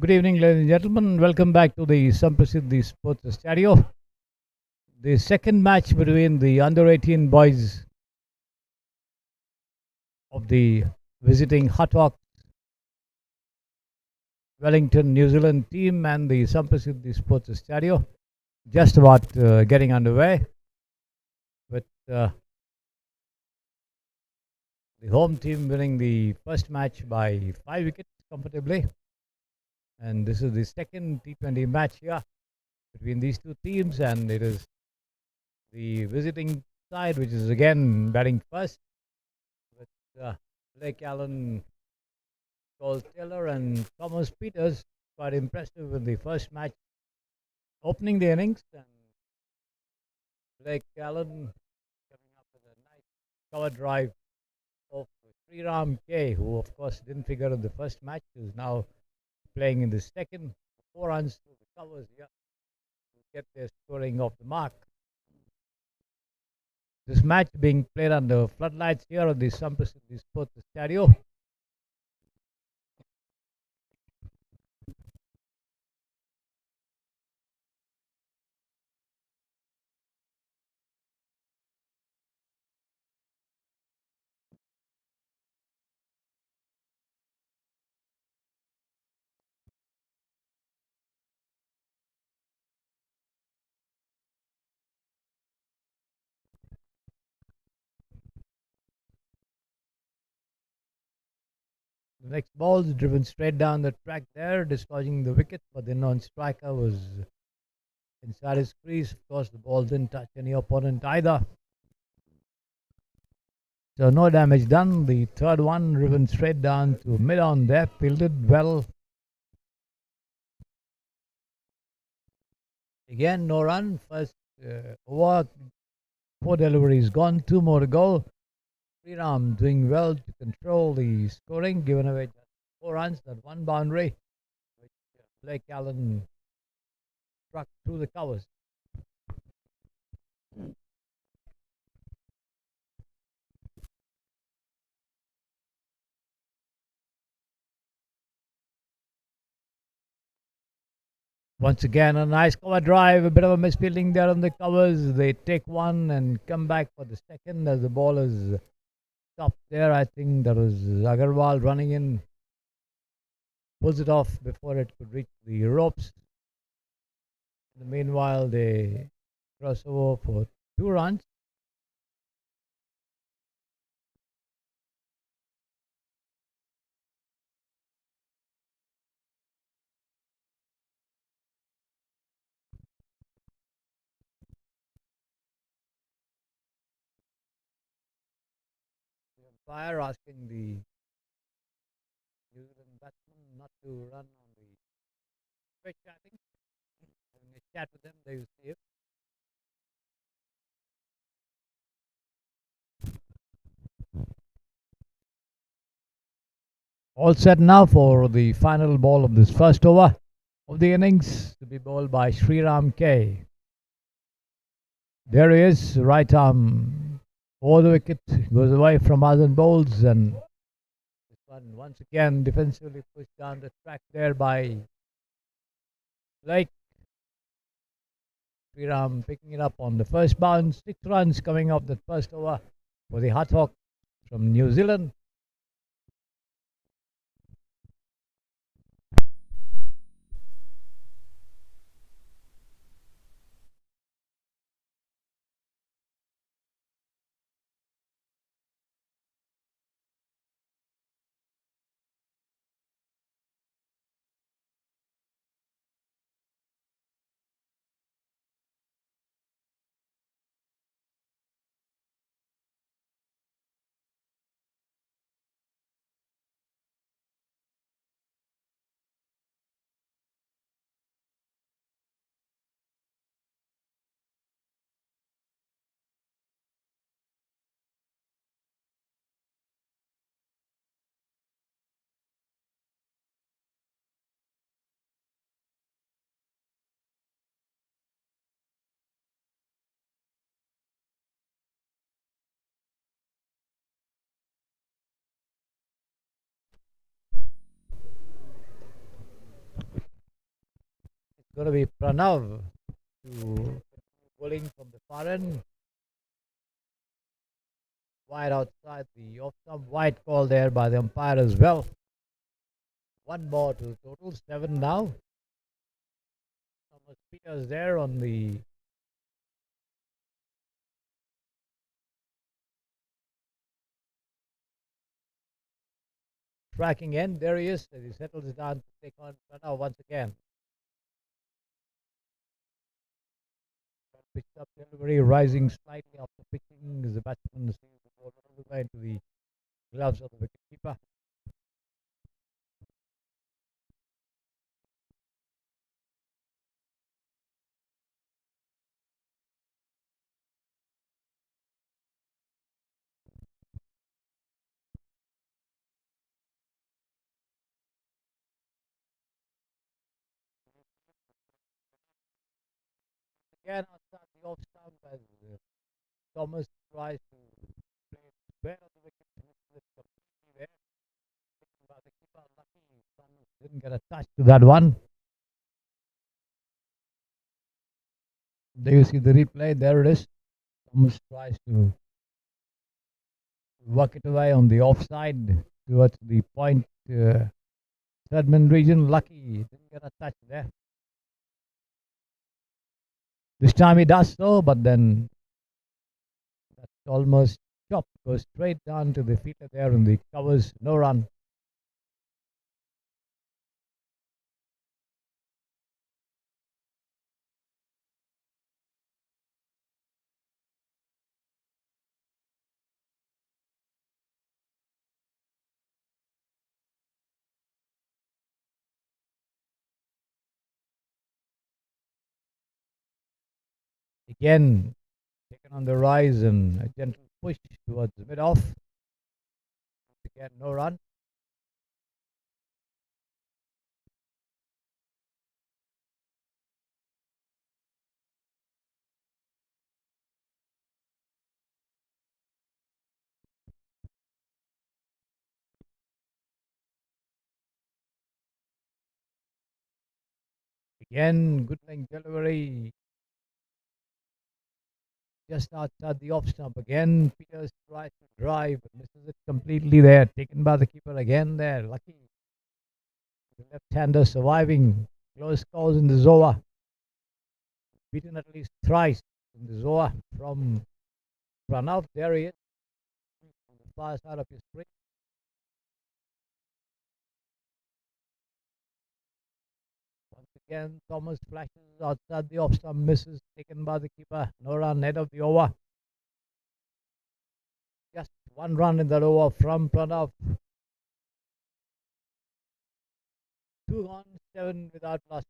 Good evening, ladies and gentlemen. Welcome back to the Samprasiddhi Sports Studio. The second match between the under 18 boys of the visiting Hutt Wellington, New Zealand team and the Samprasiddhi Sports Studio just about getting underway. With the home team winning the first match by 5 wickets comfortably. And this is the second T20 match here between these two teams, and it is the visiting side which is again batting first with Blake Allen, Cole Taylor, and Thomas Peters. Quite impressive in the first match, opening the innings, and Blake Allen coming up with a nice cover drive of Sriram K, who of course didn't figure in the first match, is now playing in the second. 4 runs through the covers here to get their scoring off the mark. This match being played under floodlights here at the Samprasiddhi Sports Studio. The next ball is driven straight down the track there, dislodging the wicket, but the non-striker was inside his crease. Of course, the ball didn't touch any opponent either. So no damage done. The third one driven straight down to mid-on there, fielded well. Again, no run. First over, 4 deliveries gone, 2 more to go. Sriram doing well to control the scoring, giving away just 4 runs, that one boundary, which Blake Allen struck through the covers. Once again, a nice cover drive, a bit of a misfielding there on the covers. They take one and come back for the second as the ball is stopped there. I think that was Agarwal running in, pulls it off before it could reach the ropes. In the meanwhile, they cross over for 2 runs. The umpire asking the New Zealand batsman not to run on the pitch, I think. Having a chat with them, they will see it. All set now for the final ball of this first over of the innings, to be bowled by Sriram K. There he is, right arm over the wicket, goes away from Azan bowls, and this one once again defensively pushed down the track there by Blake. Sriram picking it up on the first bounce. 6 runs coming off that first over for the Hutt from New Zealand. Going to be Pranav to bowling from the far end. Wide outside the off stump. Wide call there by the umpire as well. One more to the total. 7 now. Thomas Peters there on the tracking end. There he is as he settles it down to take on Pranav once again. Pitched up delivery, rising slightly after pitching as the batsman sees the ball all the way into the gloves of the wicketkeeper. Again outside the off stump as Thomas tries to play it square on the wicket, misses it completely there. Taken by the keeper, lucky Thomas didn't get a touch to that one. There you see the replay. There it is. Thomas tries to work it away on the offside towards the point Third-man region. Lucky didn't get a touch there. This time he does so, but then that's almost chopped. Goes straight down to the fielder there in the covers. No run. Again, taken on the rise and a gentle push towards the mid-off. Again, no run. Again, good length delivery. Just outside the off stump again. Peters tries to drive, but misses it completely there. Taken by the keeper again there. Lucky. The left-hander surviving. Close calls in the Zoa. Beaten at least thrice in the Zoa from Pranav. There he is on the far side of his screen. Once again, Thomas flashes outside the off stump, misses. Taken by the keeper. No run, head of the over. Just one run in that over from Pranav. 2 gone, 7 without loss.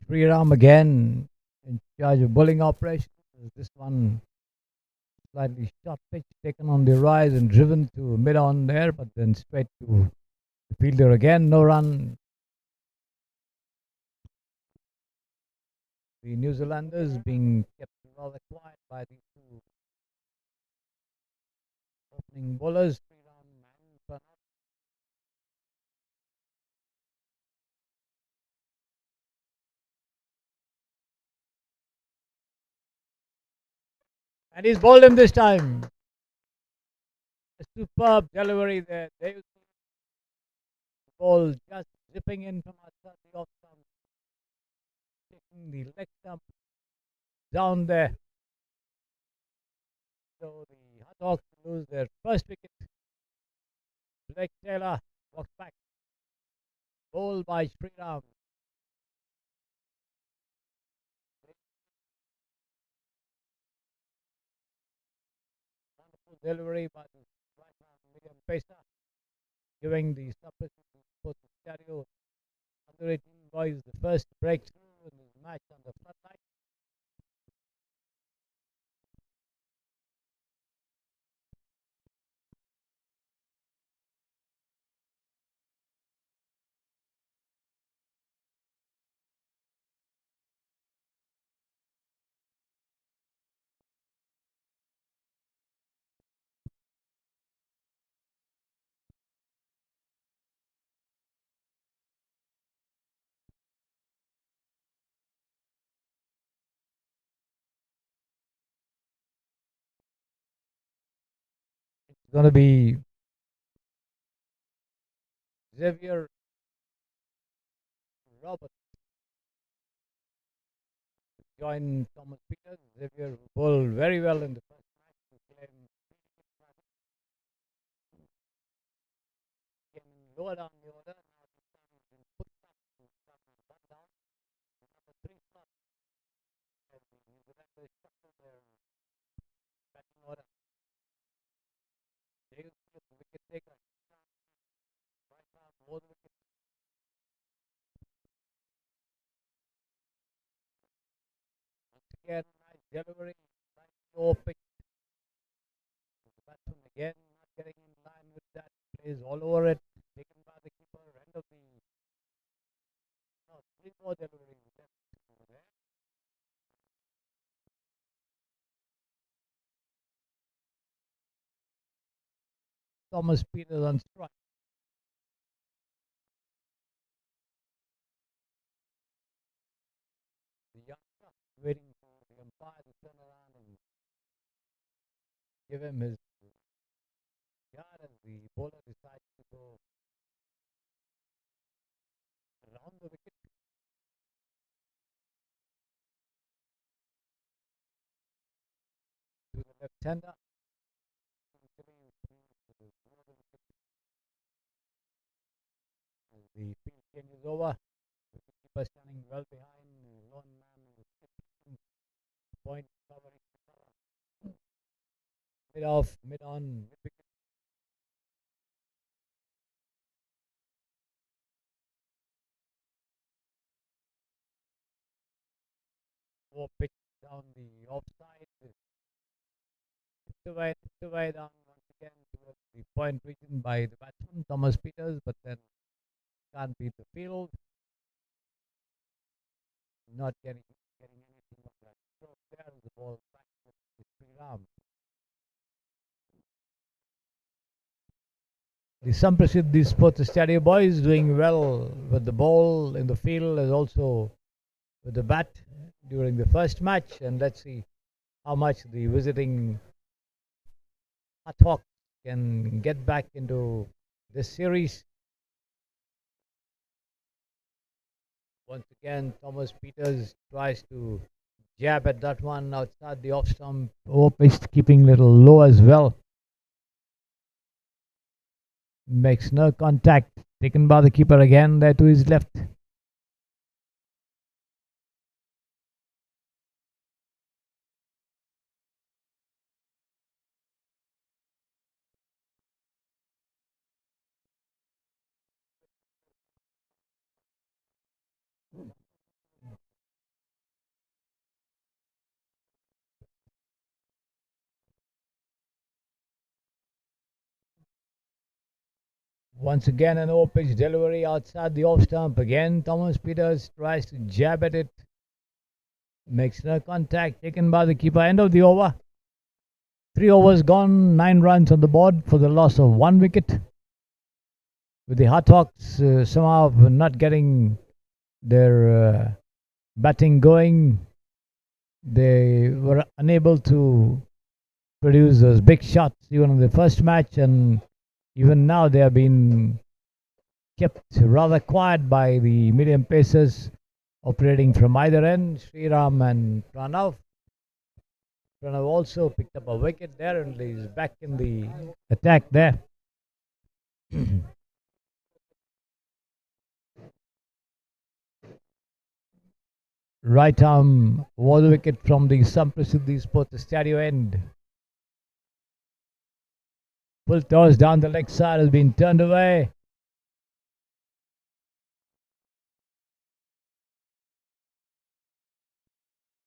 Sriram again in charge of bowling operations. This one slightly short pitch taken on the rise and driven to mid on there, but then straight to the fielder again. No run. The New Zealanders being kept rather quiet by these two opening bowlers. Sriram and Pranav. And he's bowled him this time. A superb delivery there. There you see the ball just zipping in from outside the off stump, taking the leg stump down there. So the Hutt Hawks lose their first wicket. Blake Taylor walks back. Bowled by Sriram. Wonderful delivery by the right hand medium pacer, giving the Samprasiddhi Sports Stereo under 18 boys, the first breakthrough in this match on the floodlight. It's going to be Xavier Robert join Thomas Peters. Xavier bowled very well in the first match. He came in lower down the order. Now this time he's been put back to start with one down. Number 3 slot as the New Zealanders shuffle their batting order. Dale Smith, the wicket taker. Right arm, more the wicket. Once again, nice delivery. Nice low pitch. The batsman again not getting in line with that. Plays all over it. Taken by the keeper. End of the. No, 3 more deliveries left over there. Thomas Peters on strike. The youngster waiting for the umpire to turn around and give him his yard as the bowler decides to go around the wicket. To the left-hander. As the field changes over, the keeper standing well behind, lone man is point covering mid off, mid on, mid wicket. Four pitch down the offside. Tipped away down once again towards the point region by the batsman Thomas Peters, but then can't beat the field. Not getting anything of that. So there is the ball back to the free arm. The Samprasiddhi Sports Stadium boys doing well with the ball in the field as also with the bat during the first match, and let's see how much the visiting Hutt can get back into this series. Once again, Thomas Peters tries to jab at that one outside the off stump. Over pitch, keeping a little low as well. Makes no contact. Taken by the keeper again there to his left. Once again, an over pitch delivery outside the off stump. Again, Thomas Peters tries to jab at it. Makes no contact. Taken by the keeper. End of the over. 3 overs gone. 9 runs on the board for the loss of 1 wicket. With the Hutt somehow not getting their batting going, they were unable to produce those big shots even in the first match, and even now they have been kept rather quiet by the medium pacers operating from either end, Sriram and Pranav. Pranav also picked up a wicket there and is back in the attack there. Right arm was a wicket from the Samprasiddhi Sports Stadium end. Full toss down the leg side has been turned away.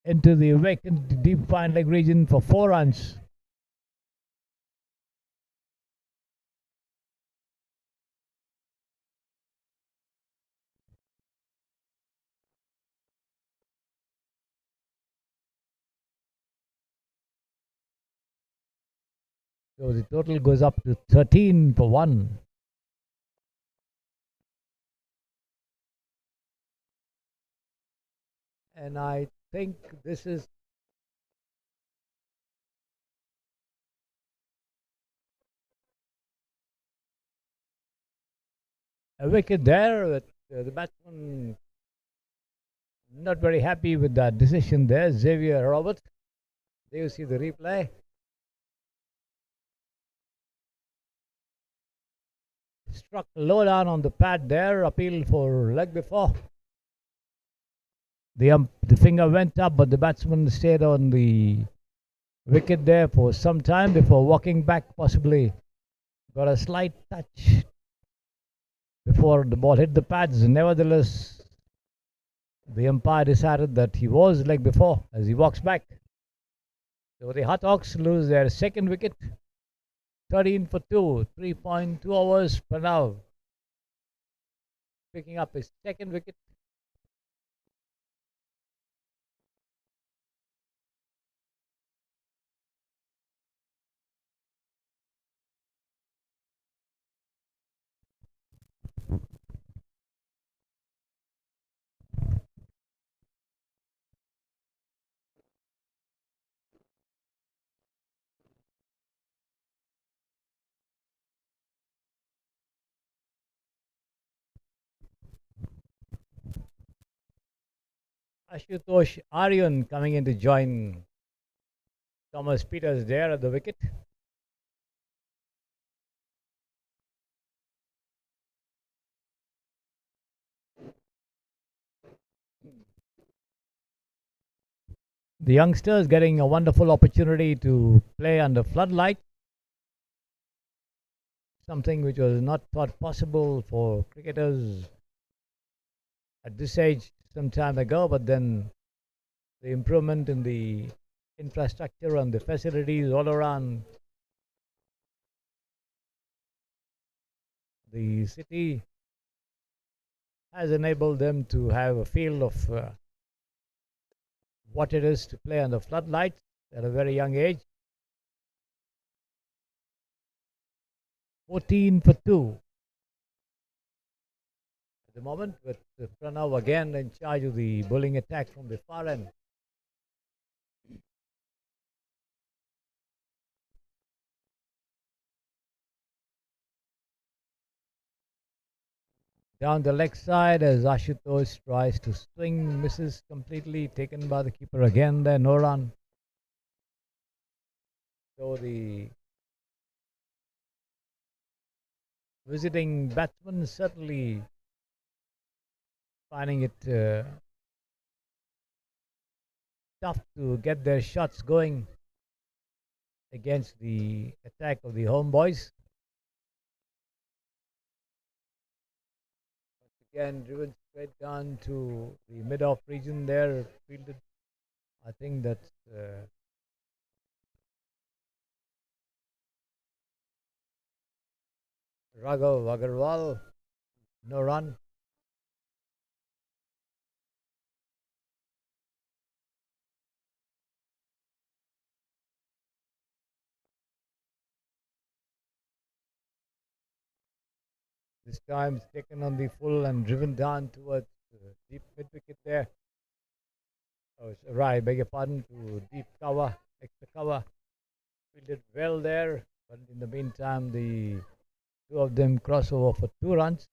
into the vacant deep fine leg region for 4 runs. So the total goes up to 13 for 1. And I think this is a wicket there. But, the batsman not very happy with that decision there. Xavier Roberts. There you see the replay. Struck low down on the pad there. Appeal for leg before. The finger went up, but the batsman stayed on the wicket there for some time before walking back, possibly got a slight touch before the ball hit the pads. Nevertheless, the umpire decided that he was leg before as he walks back. So the Hutt Hawks lose their second wicket, 13 for 2, 3.2 overs per now. Picking up his second wicket. Ashutosh Aryan coming in to join Thomas Peters there at the wicket. The youngsters getting a wonderful opportunity to play under floodlight, something which was not thought possible for cricketers at this age some time ago, but then the improvement in the infrastructure and the facilities all around the city has enabled them to have a feel of what it is to play under floodlights at a very young age. 14 for 2 at the moment, with Pranav again in charge of the bowling attack from the far end. Down the leg side as Ashutosh tries to swing, misses completely, taken by the keeper again there, no run. So the visiting batsmen certainly finding it tough to get their shots going against the attack of the home boys. Again, driven straight down to the mid-off region there, fielded. I think that's Raghav Agarwal, no run. This time it's taken on the full and driven down towards deep mid wicket there. Oh, right, beg your pardon, to deep cover, extra cover. Fielded well there, but in the meantime, the two of them cross over for 2 runs.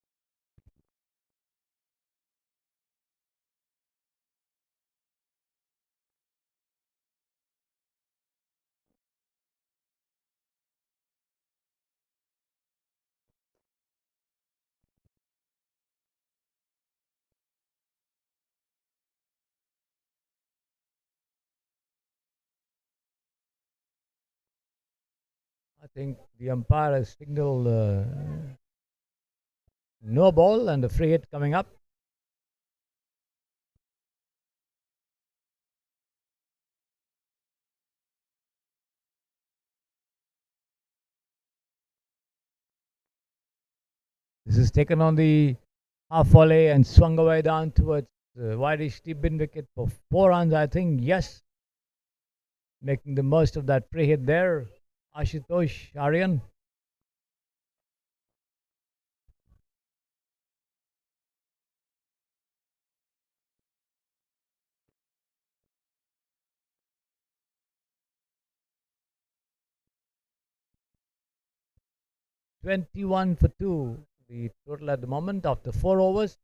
I think the umpire has signaled no ball and a free hit coming up. This is taken on the half volley and swung away down towards wideish deep bin wicket for 4 runs, I think. Yes, making the most of that free hit there. Ashutosh Aryan. 21 for 2, the total at the moment after 4 overs.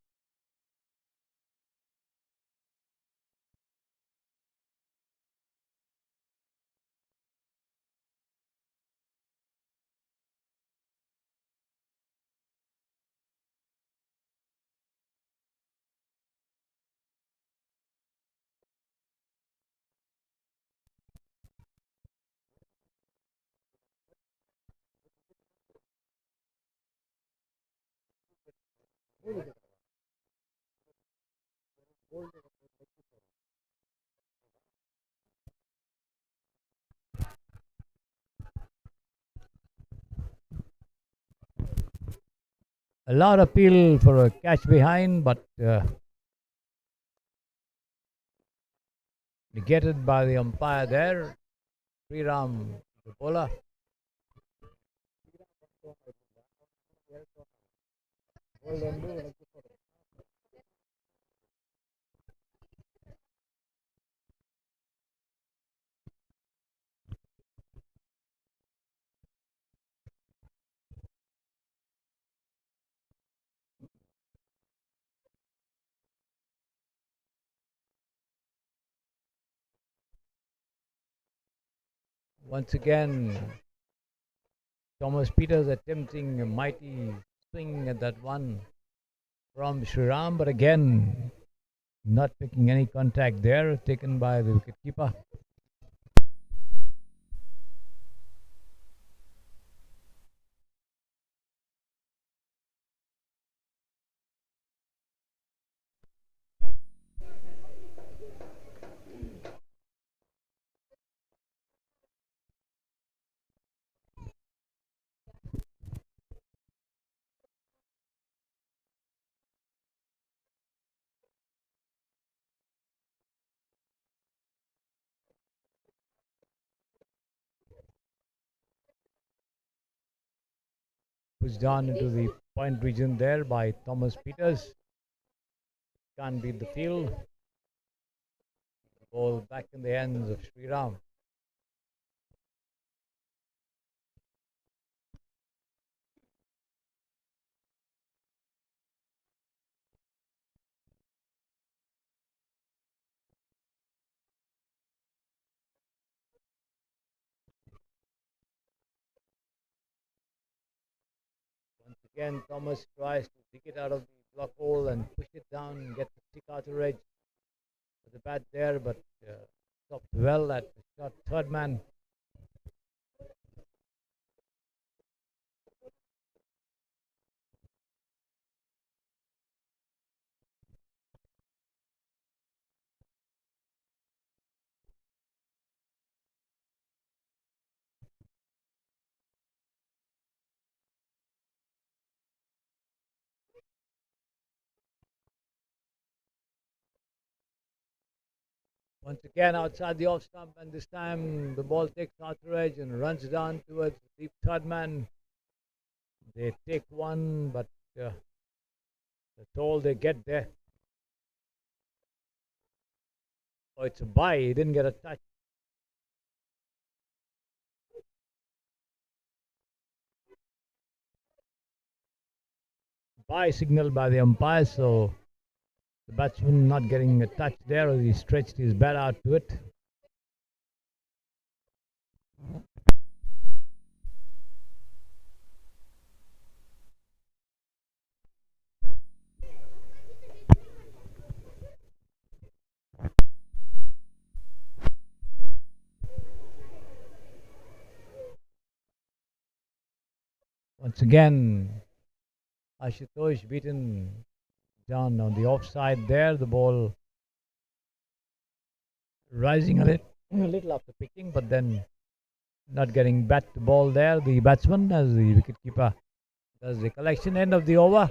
A lot of appeal for a catch behind, but negated by the umpire there. Sriram, the bowler. Once again, Thomas Peters attempting a mighty swing at that one from Sriram, but again, not making any contact there, taken by the wicketkeeper. Pushed down into the point region there by Thomas Peters. Can't beat the field. Ball back in the hands of Sriram. Once again, Thomas tries to dig it out of the block hole and push it down and get the stick outer edge with the bat there, but stopped well at the shot third man. Once again outside the off stump, and this time the ball takes outer edge and runs down towards the deep third man. They take one, but that's all they get there. Oh, it's a bye. He didn't get a touch. Bye signal by the umpire, so the batsman not getting a touch there as he stretched his bat out to it. Once again, Ashutosh beaten down on the offside there. The ball rising a little after picking, but then not getting bat to ball there. The batsman as the wicketkeeper Does the collection end of the over?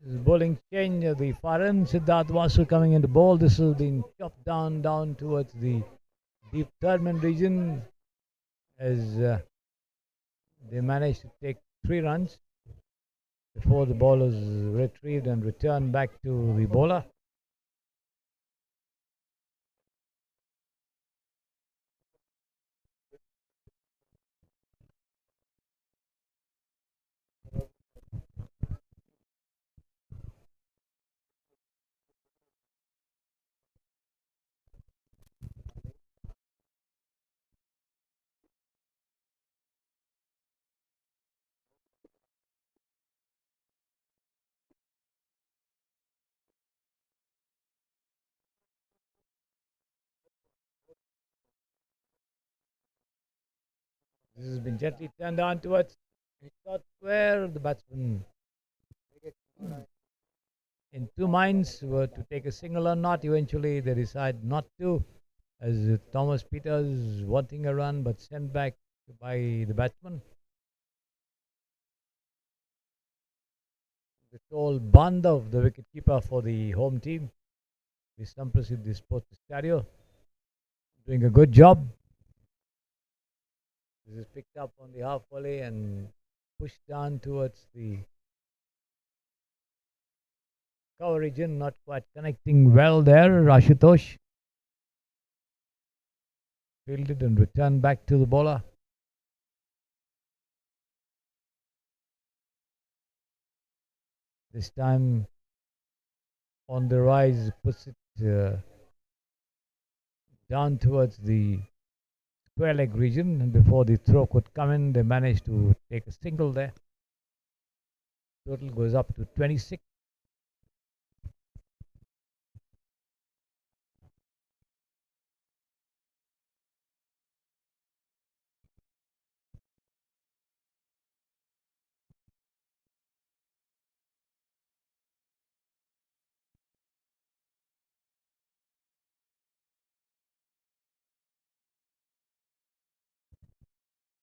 This is bowling change. The Faran Siddharth Vasu coming into ball. This has been chopped down towards the deep third-man region as they managed to take 3 runs before the ball was retrieved and returned back to the bowler. This has been gently turned on towards a short square. The batsman in two minds were to take a single or not. Eventually, they decide not to, as Thomas Peters wanting a run but sent back by the batsman. The tall Bandhav, the wicketkeeper for the home team, the Samprasiddhi Sports Stadio, doing a good job. This is picked up on the half volley and pushed down towards the cover region, not quite connecting well there. Ashutosh fielded and returned back to the bowler. This time on the rise, puts it down towards the square leg region, and before the throw could come in, they managed to take a single there. Total goes up to 26.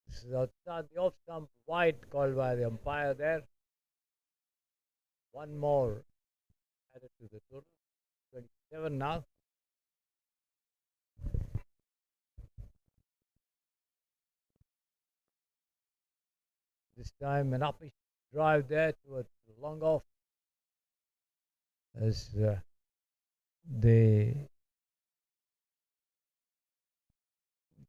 This is outside the off stump, wide called by the umpire there. One more added to the total, 27 now. This time an uppish drive there towards the long off as they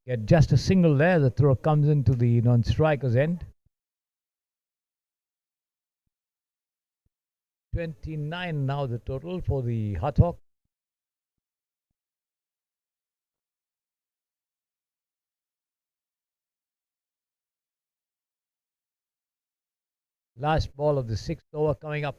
get just a single there. The throw comes into the non-striker's end. 29 now the total for the Hutt. Last ball of the 6th over coming up.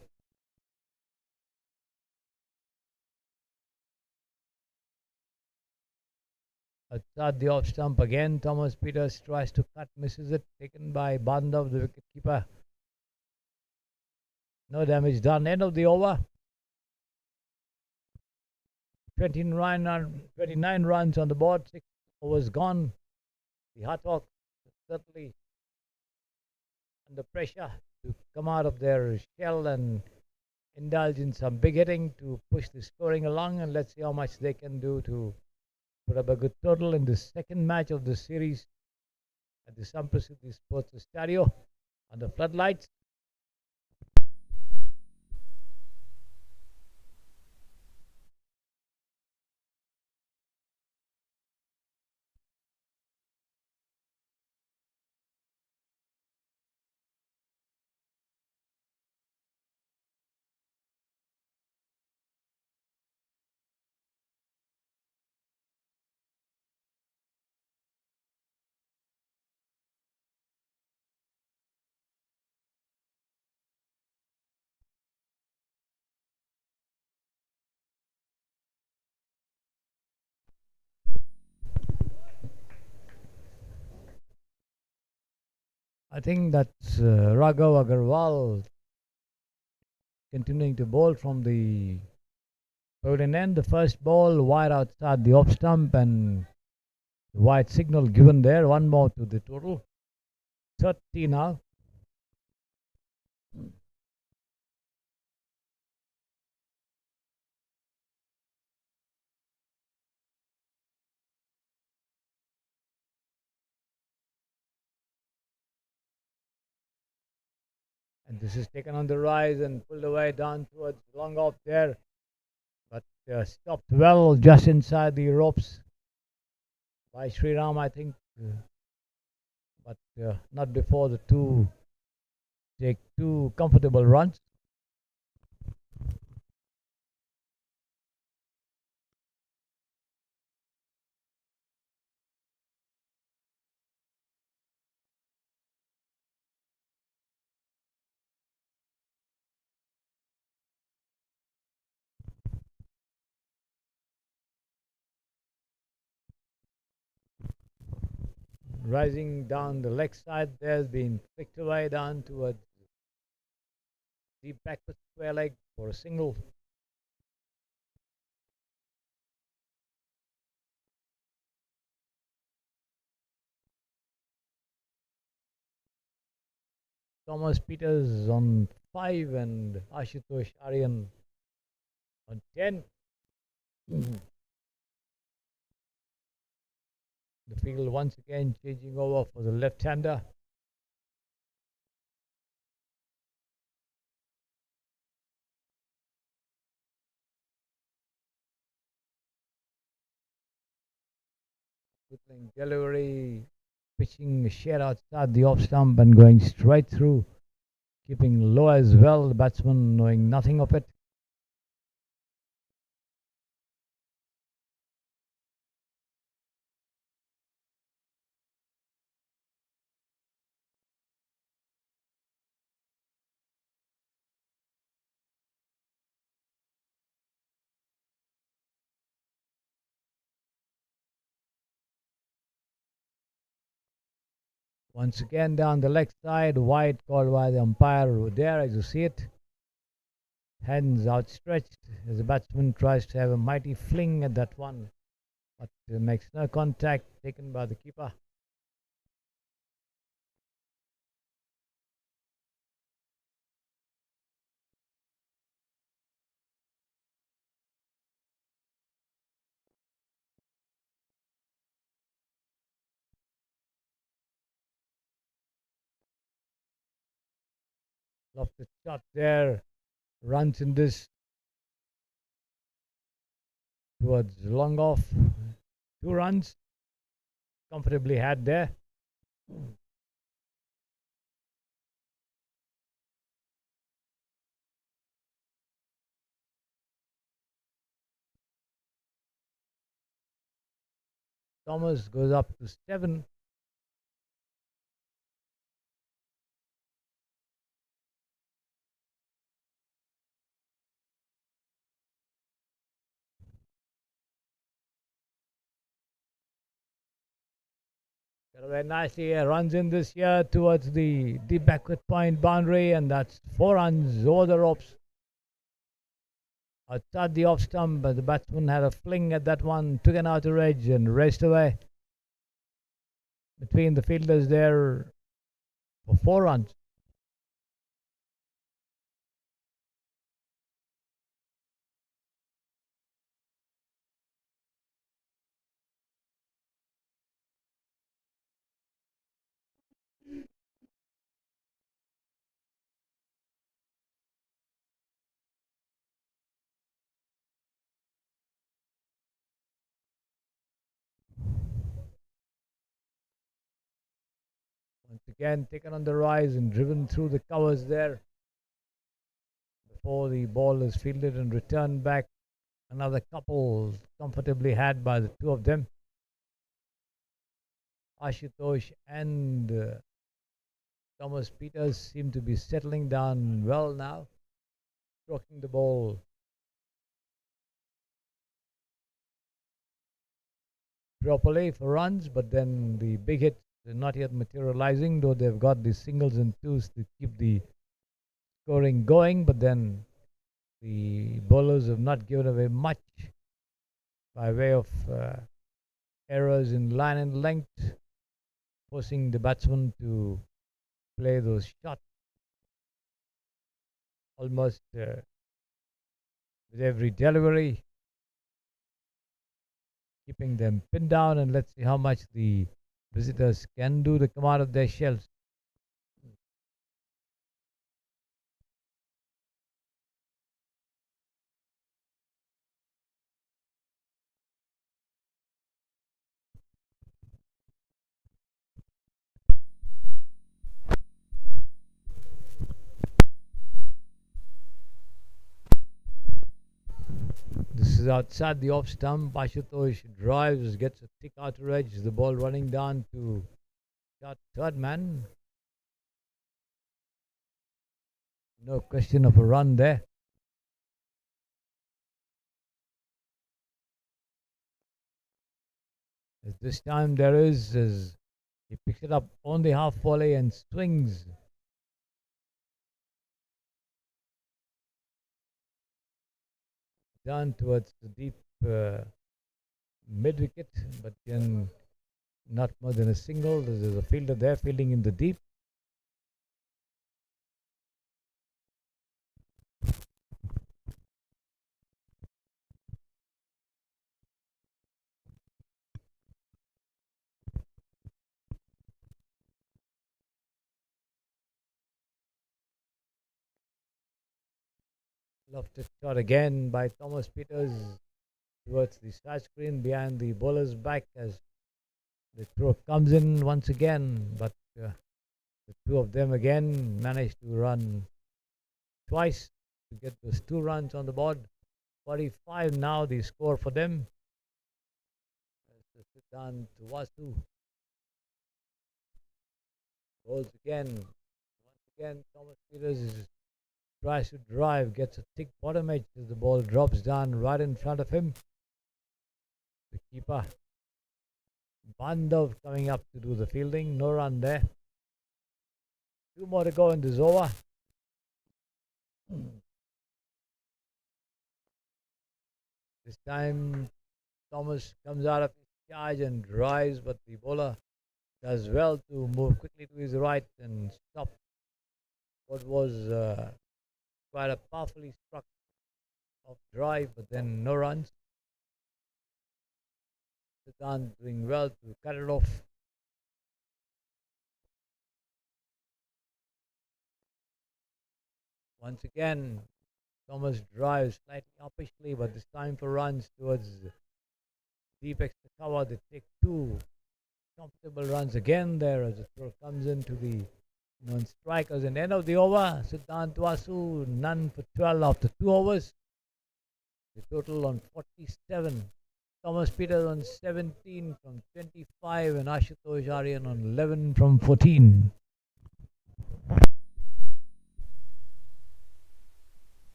Outside the off stump again. Thomas Peters tries to cut, misses it. Taken by Bandhav, the wicketkeeper. No damage done. End of the over. 29 runs on the board. 6 overs gone. The Hutt certainly under pressure to come out of their shell and indulge in some big hitting to push the scoring along. And let's see how much they can do to put up a good total in the second match of the series at the Samprasiddhi Sports Stadio under floodlights. I think that's Raghav Agarwal continuing to bowl from the pavilion end. The first ball wide outside the off stump, and the wide signal given there. One more to the total. 30 now. And this is taken on the rise and pulled away down towards long off there, but stopped well just inside the ropes by Sriram, I think, but not before the two take two comfortable runs. Rising down the leg side, there's been flicked away down towards deep backward square leg for a single. Thomas Peters on 5 and Ashutosh Aryan on 10. The field once again changing over for the left-hander. Whittling delivery, pitching a share outside the off stump and going straight through, keeping low as well. The batsman knowing nothing of it. Once again down the leg side, wide called by the umpire there as you see it. Hands outstretched as the batsman tries to have a mighty fling at that one, but makes no contact, taken by the keeper. Lofted shot there, runs in this towards long off. 2 runs comfortably had there. Thomas goes up to 7. Got away nicely, runs in this year towards the deep backward point boundary, and that's 4 runs over the ropes. Outside the off stump, but the batsman had a fling at that one, took an outer edge and raced away between the fielders there for 4 runs. again taken on the rise and driven through the covers there before the ball is fielded and returned back. Another couple comfortably had by the two of them. Ashutosh and Thomas Peters seem to be settling down well now, stroking the ball properly for runs, but then the big hits are not yet materializing, though they've got the singles and twos to keep the scoring going, but then the bowlers have not given away much by way of errors in line and length, forcing the batsman to play those shots almost with every delivery, keeping them pinned down. And let's see how much the visitors can do to come out of their shells. This is outside the off stump. Ashutosh drives, gets a thick outer edge. The ball running down to third man. No question of a run there. As this time there is, as he picks it up on the half volley and swings. Down towards the deep mid wicket, but then not more than a single. There's a fielder there fielding in the deep. Lofted shot again by Thomas Peters towards the side screen behind the bowler's back as the throw comes in once again, but the two of them again managed to run twice to get those 2 runs on the board. 45 now the score for them. Down to Vasu. Bowls again. Once again, Thomas Peters tries to drive, gets a thick bottom edge as the ball drops down right in front of him. The keeper, Bandhav, coming up to do the fielding. No run there. 2 more to go in this over. This time Thomas comes out of his charge and drives, but the bowler does well to move quickly to his right and stop what was quite a powerfully struck off drive, but then no runs. Siddhant doing well to cut it off. Once again, Thomas drives slightly uppishly, but this time for runs towards deep extra cover. They take 2 comfortable runs again there as the throw comes into the non-strikers. And end of the over, Siddhant Vasu, none for 12 after 2 overs. The total on 47. Thomas Peters on 17 from 25 and Ashutosh Aryan on 11 from 14.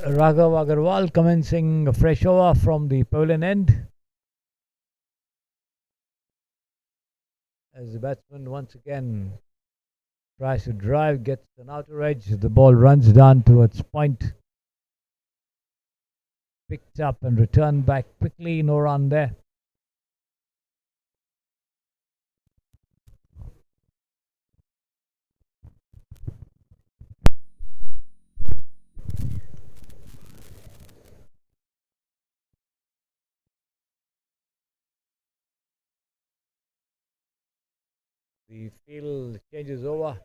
Raghav Agarwal commencing a fresh over from the Poland end. As the batsman once again tries to drive, gets an outer edge, the ball runs down towards point. Picked up and returned back quickly, no run there. The field changes over.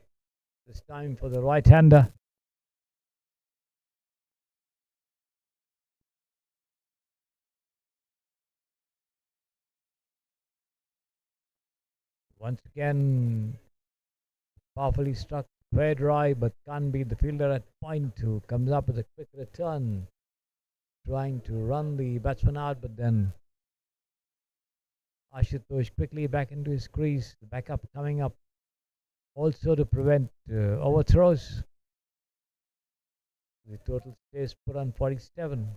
This time for the right-hander. Once again, powerfully struck, very dry, but can't beat the fielder at point two. Comes up with a quick return, trying to run the batsman out, but then Ashutosh quickly back into his crease. The backup coming up also to prevent overthrows. The total stays put on 47.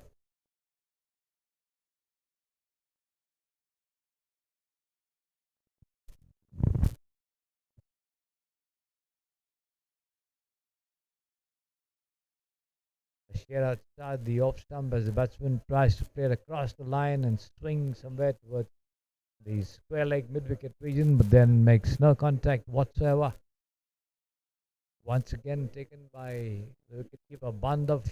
Sheer outside the off stump as the batsman tries to play it across the line and swing somewhere towards the square leg mid-wicket region, but then makes no contact whatsoever. Once again taken by the wicketkeeper Bandav.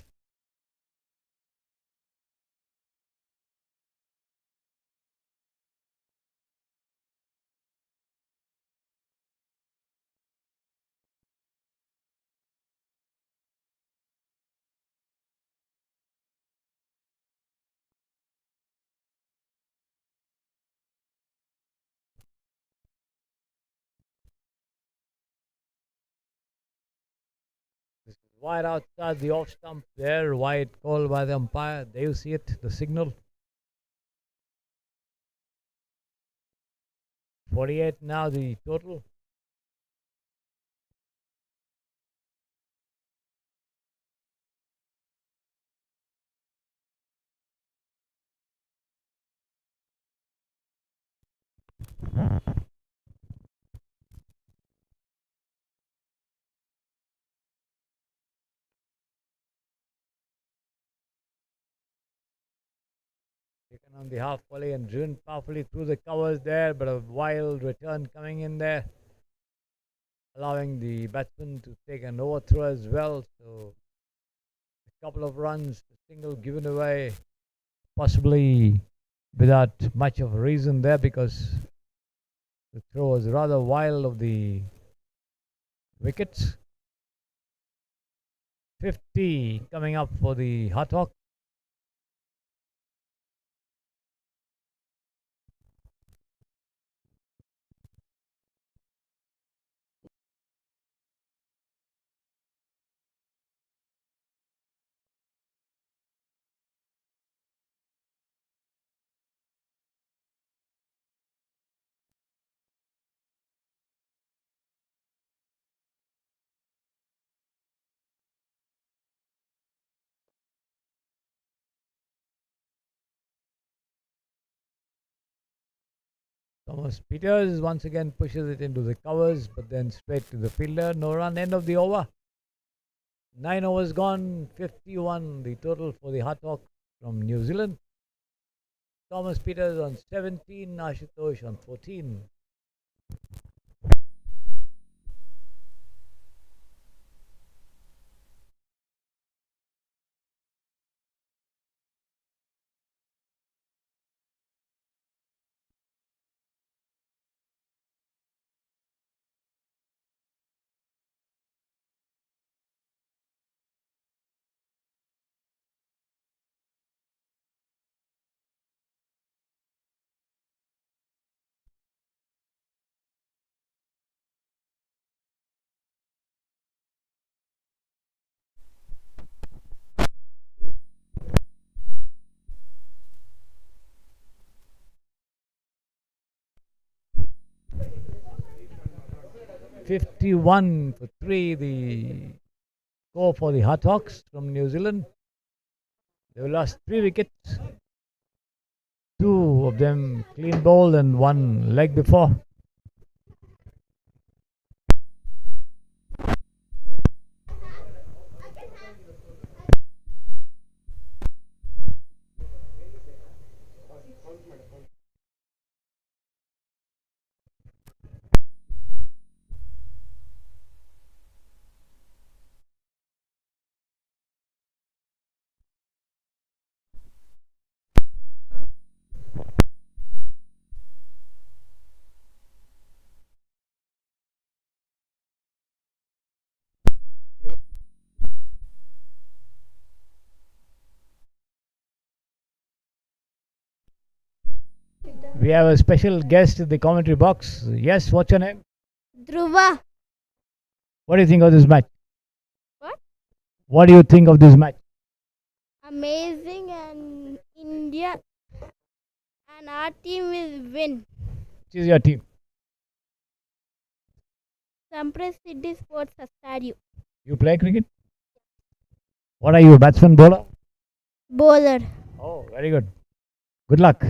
This is wide outside the off stump there, wide call by the umpire. There you see it, the signal. 48 now the total. Taken on the half volley and driven powerfully through the covers there, but a wild return coming in there, allowing the batsman to take an overthrow as well. So a couple of runs, a single given away, possibly without much of a reason there because the throw was rather wild of the wickets. 50 coming up for the Hutt. Thomas Peters once again pushes it into the covers, but then straight to the fielder. No run, end of the over. 9 overs gone, 51 the total for the Hutt from New Zealand. Thomas Peters on 17, Ashutosh on 14. "51 for 3, the score for the Hutt from New Zealand. They lost 3 wickets, 2 of them clean bowled and 1 leg before. We have a special guest in the commentary box. Yes, what's your name? Dhruva. What do you think of this match? What? What do you think of this match? Amazing, and India and our team will win. Which is your team? Samprasiddhi Sports Stadium. You play cricket? What are you, batsman, bowler? Bowler. Oh, very good. Good luck.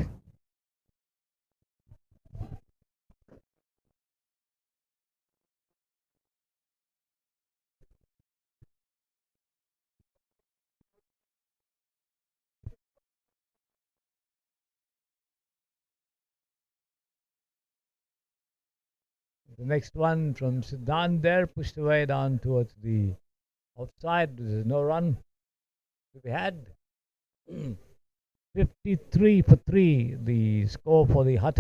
The next one from Siddhant there, pushed away down towards the offside. There's no run to be had. 53 for 3, the score for the Hutt.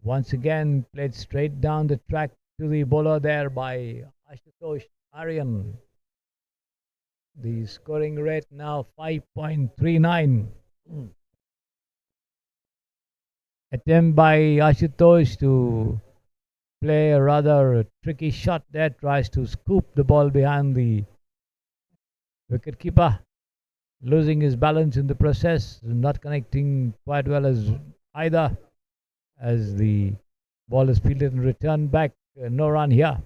Once again, played straight down the track to the bowler there by Ashutosh Aryan. The scoring rate now 5.39. Attempt by Ashutosh to play a rather tricky shot there, tries to scoop the ball behind the wicketkeeper, losing his balance in the process, not connecting quite well as either, as the ball is fielded and returned back. No run here.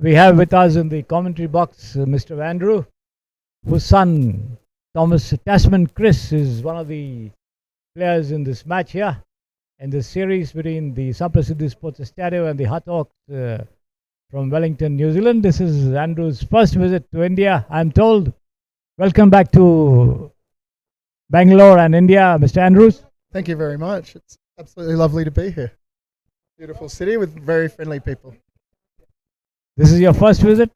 We have with us in the commentary box Mr. Andrew, whose son Thomas Tasman Chris is one of the players in this match here, in this series between the Samprasiddhi Sports Stadium and the Hutt from Wellington, New Zealand. This is Andrew's first visit to India, I'm told. Welcome back to Bangalore and India, Mr. Andrews. Thank you very much. It's absolutely lovely to be here. Beautiful city with very friendly people. This is your first visit?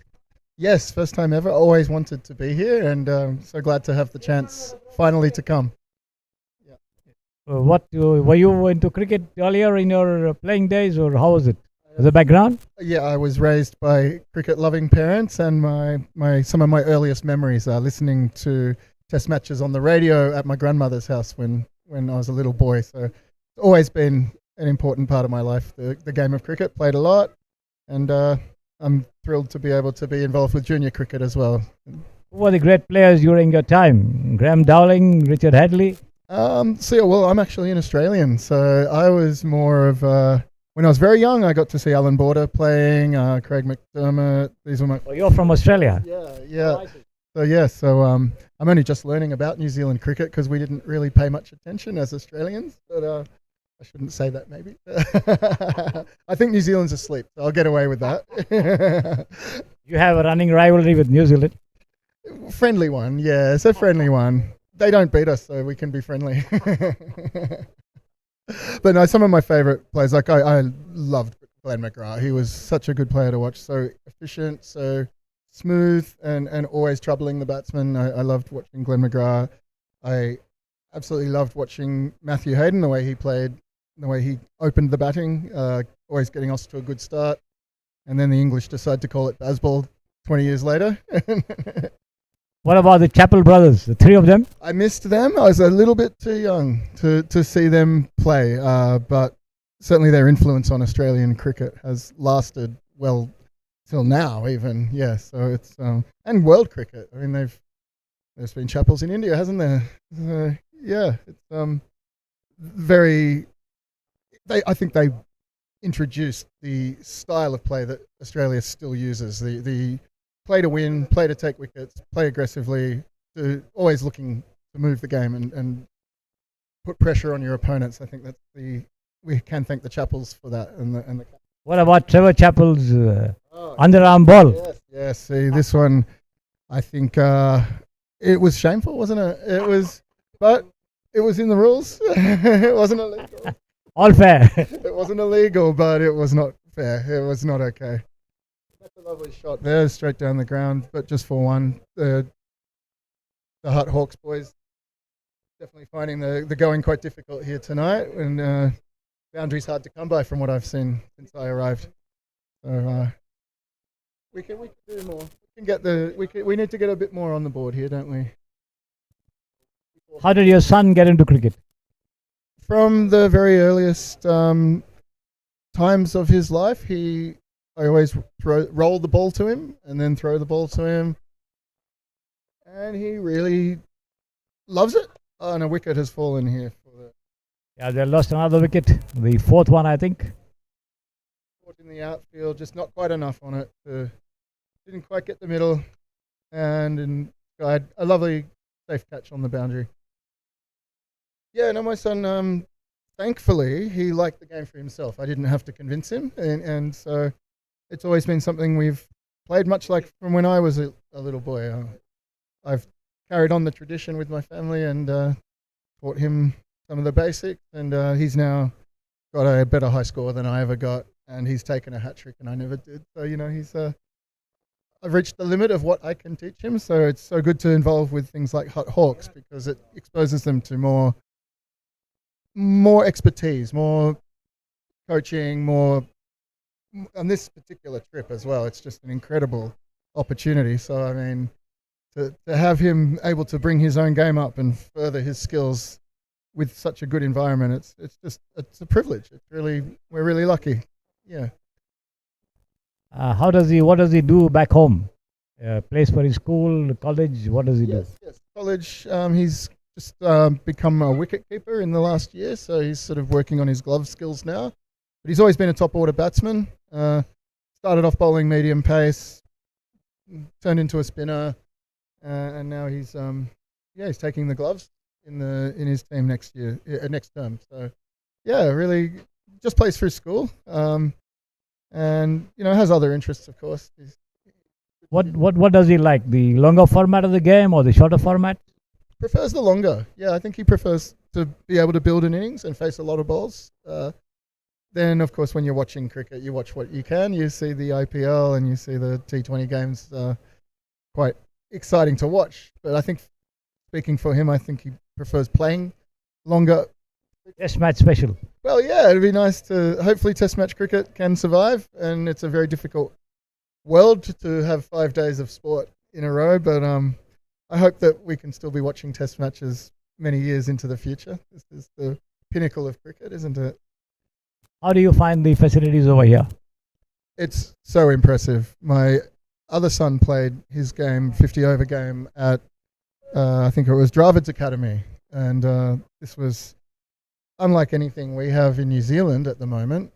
Yes, first time ever. Always wanted to be here, and so glad to have the chance finally to come. What were you into cricket earlier in your playing days, or how was it? The background? Yeah, I was raised by cricket-loving parents, and some of my earliest memories are listening to test matches on the radio at my grandmother's house when I was a little boy. So it's always been an important part of my life. The game of cricket, played a lot, and I'm thrilled to be able to be involved with junior cricket as well. Who were the great players during your time? Graham Dowling, Richard Hadley? Well, I'm actually an Australian, so I was more of when I was very young, I got to see Alan Border playing, Craig McDermott. These were my. Oh, you're from Australia? Yeah. So I'm only just learning about New Zealand cricket because we didn't really pay much attention as Australians, but I shouldn't say that maybe. I think New Zealand's asleep, so I'll get away with that. You have a running rivalry with New Zealand? Friendly one, yeah, it's a friendly one. They don't beat us, so we can be friendly. But no, some of my favourite players, like I loved Glenn McGrath. He was such a good player to watch, so efficient, so smooth, and always troubling the batsman. I loved watching Glenn McGrath. I absolutely loved watching Matthew Hayden, the way he played, the way he opened the batting, always getting us to a good start. And then the English decide to call it Bazball 20 years later. What about the Chappell brothers, the three of them? I missed them. I was a little bit too young to see them play, but certainly their influence on Australian cricket has lasted well till now even. Yeah, so it's and world cricket. I mean, there's been Chappells in India, hasn't there? yeah, it's very. I think they introduced the style of play that Australia still uses. The play to win, play to take wickets, play aggressively, always looking to move the game and put pressure on your opponents. I think we can thank the Chappells for that. And What about Trevor Chappell's oh, underarm ball? yes. See, this one, I think it was shameful, wasn't it? But it was in the rules. It wasn't illegal. All fair. It wasn't illegal, but it was not fair. It was not okay. That's a lovely shot there, straight down the ground, but just for one. The Hutt Hawks boys definitely finding the going quite difficult here tonight, and boundaries hard to come by from what I've seen since I arrived. So we can do more. We need to get a bit more on the board here, don't we? How did your son get into cricket? From the very earliest times of his life, I always roll the ball to him and then throw the ball to him, and he really loves it. Oh, and a wicket has fallen here. Yeah, they lost another wicket, the fourth one, I think. Caught in the outfield, just not quite enough on it. Didn't quite get the middle, and had a lovely safe catch on the boundary. Yeah, no, my son, thankfully, he liked the game for himself. I didn't have to convince him, and so it's always been something we've played much like from when I was a little boy. I've carried on the tradition with my family and taught him some of the basics, and he's now got a better high score than I ever got, and he's taken a hat trick and I never did. So, he's I've reached the limit of what I can teach him, so it's so good to involve with things like Hutt Hawks because it exposes them to more expertise, more coaching, more on this particular trip as well. It's just an incredible opportunity. So, I mean, to have him able to bring his own game up and further his skills with such a good environment, it's a privilege. We're really lucky. Yeah. What does he do back home? Plays for his school, college, what does he do? Yes. College, he's just become a wicket keeper in the last year, so he's sort of working on his glove skills now. But he's always been a top order batsman. Started off bowling medium pace, turned into a spinner, and now he's taking the gloves in his team next term. So yeah, really just plays through school, and has other interests, of course. What does he like? The longer format of the game or the shorter format? Prefers the longer. Yeah, I think he prefers to be able to build an innings and face a lot of balls. Then, of course, when you're watching cricket, you watch what you can. You see the IPL and you see the T20 games. Quite exciting to watch. But I think, speaking for him, I think he prefers playing longer. Test match special. Well, yeah, it'd be nice to. Hopefully, Test match cricket can survive, and it's a very difficult world to have 5 days of sport in a row. But I hope that we can still be watching Test matches many years into the future. This is the pinnacle of cricket, isn't it? How do you find the facilities over here? It's so impressive. My other son played his game, 50-over game, at I think it was Dravid's Academy, and this was unlike anything we have in New Zealand at the moment.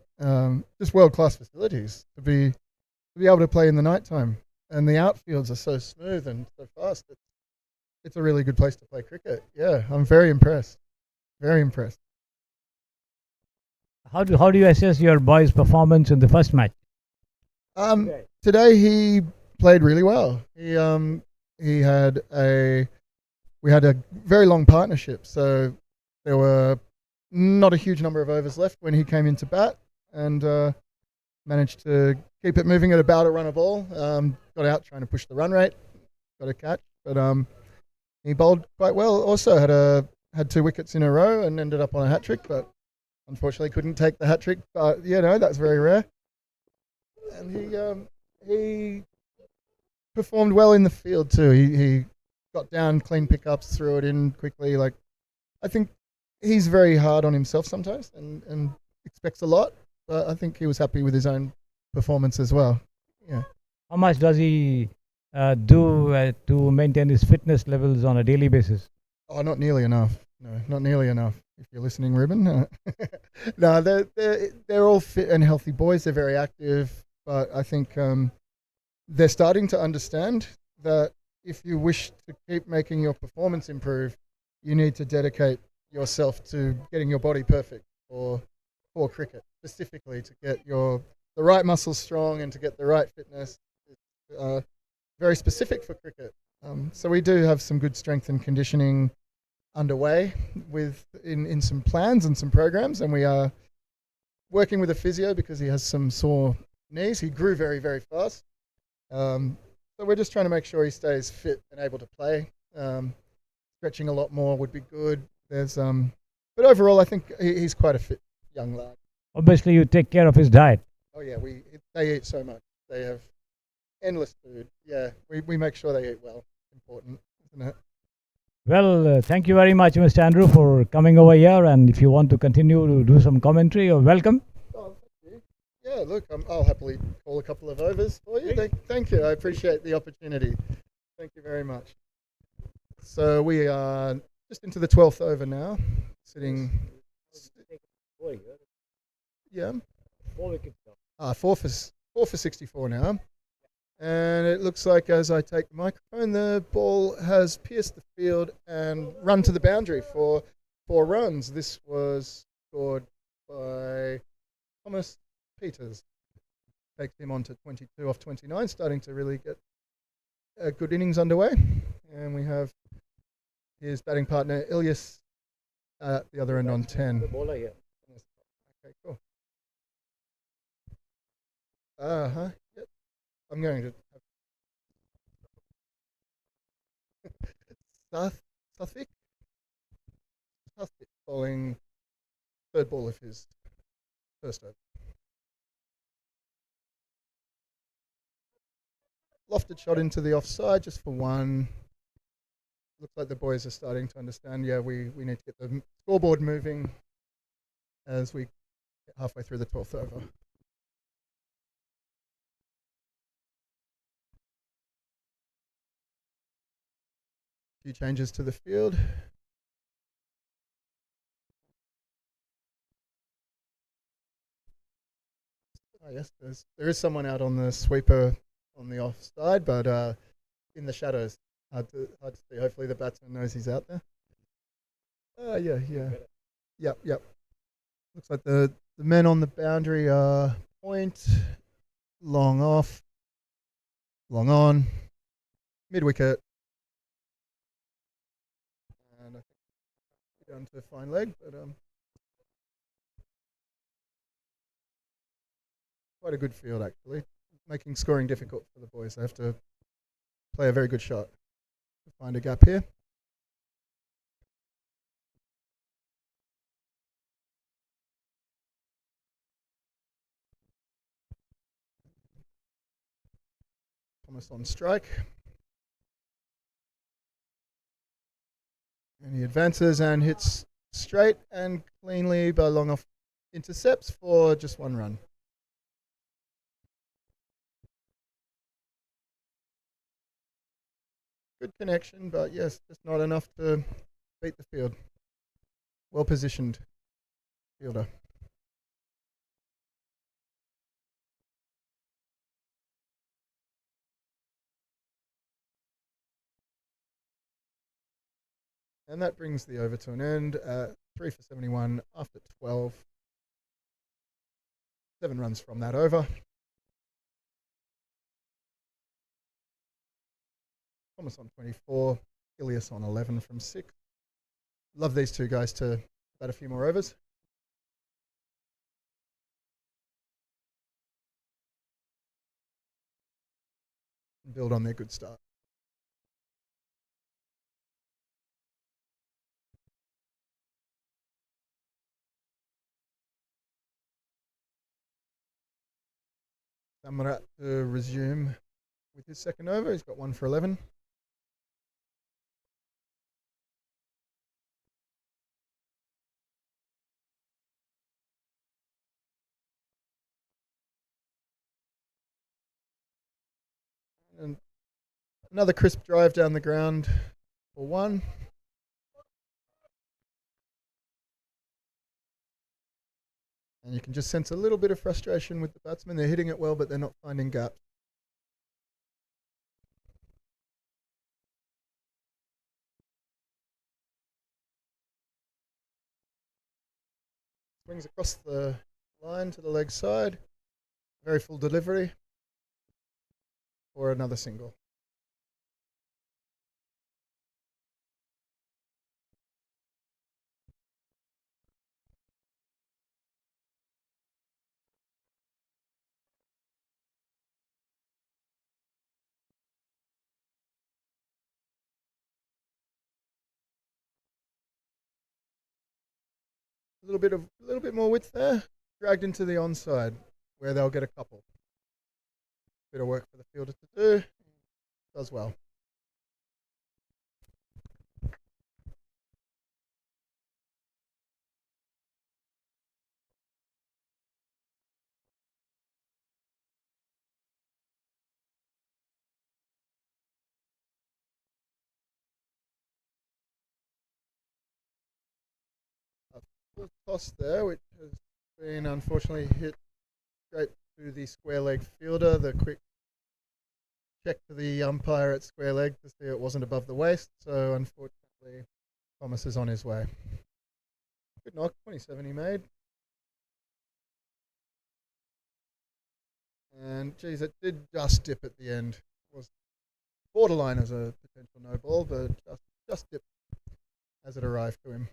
Just world-class facilities to be able to play in the nighttime, and the outfields are so smooth and so fast. It's a really good place to play cricket. Yeah, I'm very impressed. Very impressed. How do you assess your boy's performance in the first match? Today he played really well. We had a very long partnership, so there were not a huge number of overs left when he came into bat, and managed to keep it moving at about a run a ball. Got out trying to push the run rate, got a catch, but he bowled quite well. Also had 2 wickets in a row and ended up on a hat trick, but unfortunately couldn't take the hat trick. But that's very rare. And he performed well in the field too. He got down, clean pickups, threw it in quickly. Like, I think he's very hard on himself sometimes and expects a lot. But I think he was happy with his own performance as well. Yeah. How much does he do to maintain his fitness levels on a daily basis? Oh, not nearly enough. No, not nearly enough. If you're listening, Ruben. No, they're all fit and healthy boys. They're very active, but I think they're starting to understand that if you wish to keep making your performance improve, you need to dedicate yourself to getting your body perfect for cricket, specifically to get the right muscles strong and to get the right fitness. It's very specific for cricket. So we do have some good strength and conditioning underway in some plans and some programs, and we are working with a physio because he has some sore knees. He grew very, very fast. So we're just trying to make sure he stays fit and able to play. Stretching a lot more would be good. But overall, I think he's quite a fit young lad. Obviously, you take care of his diet. Oh yeah, they eat so much. They have endless food. Yeah, we make sure they eat well. Important, isn't it? Well, thank you very much, Mr. Andrew, for coming over here. And if you want to continue to do some commentary, you're welcome. Oh, thank you. Yeah, look, I'll happily call a couple of overs for you. Thank you. I appreciate the opportunity. Thank you very much. So we are just into the 12th over now, sitting. Yeah. 4 wickets. 4 for 64 now. And it looks like as I take the microphone, the ball has pierced the field and run to the boundary for 4 runs. This was scored by Thomas Peters. Takes him on to 22 off 29, starting to really get a good innings underway. And we have his batting partner, Ilyas, at the other end on 10. The bowler here. Okay, cool. Yep. I'm going to have Suffolk bowling third ball of his first over. Lofted shot into the offside just for 1. Looks like the boys are starting to understand. Yeah, we need to get the scoreboard moving as we get halfway through the 12th over. Few changes to the field. Oh yes, there is someone out on the sweeper on the offside, but in the shadows, hard to see. Hopefully the batsman knows he's out there. Yeah. Yep. Looks like the men on the boundary are point, long off, long on, mid wicket. And I think down to fine leg, but quite a good field actually, making scoring difficult for the boys. They have to play a very good shot to find a gap here. Thomas on strike. And he advances and hits straight and cleanly by long off intercepts for just 1 run. Good connection, but yes, just not enough to beat the field. Well positioned fielder. And that brings the over to an end at 3 for 71 after 12. 7 runs from that over. Thomas on 24, Ilyas on 11 from 6. Love these 2 guys to bat a few more overs. And build on their good start. Samrat to resume with his second over. He's got 1 for 11. And another crisp drive down the ground for 1. And you can just sense a little bit of frustration with the batsmen. They're hitting it well, but they're not finding gaps. Swings across the line to the leg side. Very full delivery. For another single. A little bit more width there. Dragged into the onside, where they'll get a couple. Bit of work for the fielder to do. Does well. A full toss there, which has been unfortunately hit straight to the square leg fielder. The quick check to the umpire at square leg to see it wasn't above the waist. So unfortunately, Thomas is on his way. Good knock, 27 he made. And geez, it did just dip at the end. It was borderline as a potential no ball, but just dipped as it arrived to him.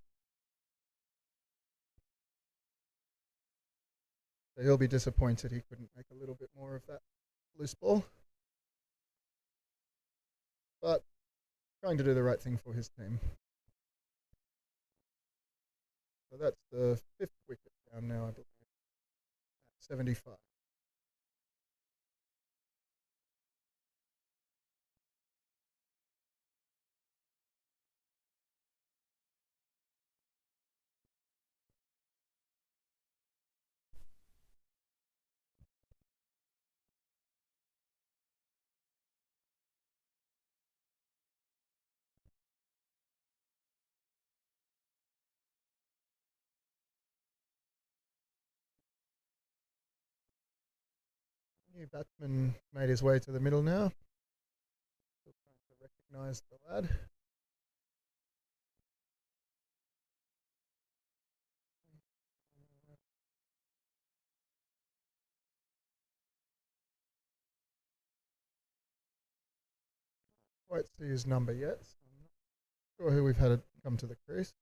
So he'll be disappointed he couldn't make a little bit more of that loose ball. But trying to do the right thing for his team. So that's the 5th wicket down now, I believe, at 75. New batsman made his way to the middle now. Still trying to recognise the lad. Quite see his number yet. So I'm not sure who we've had come to the crease.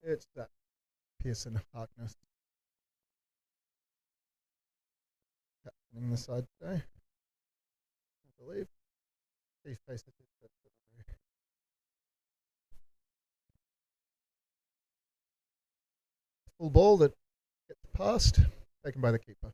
It's that Pearson Harkness captaining the side today, I believe. He's faced it. Full ball that gets past, taken by the keeper.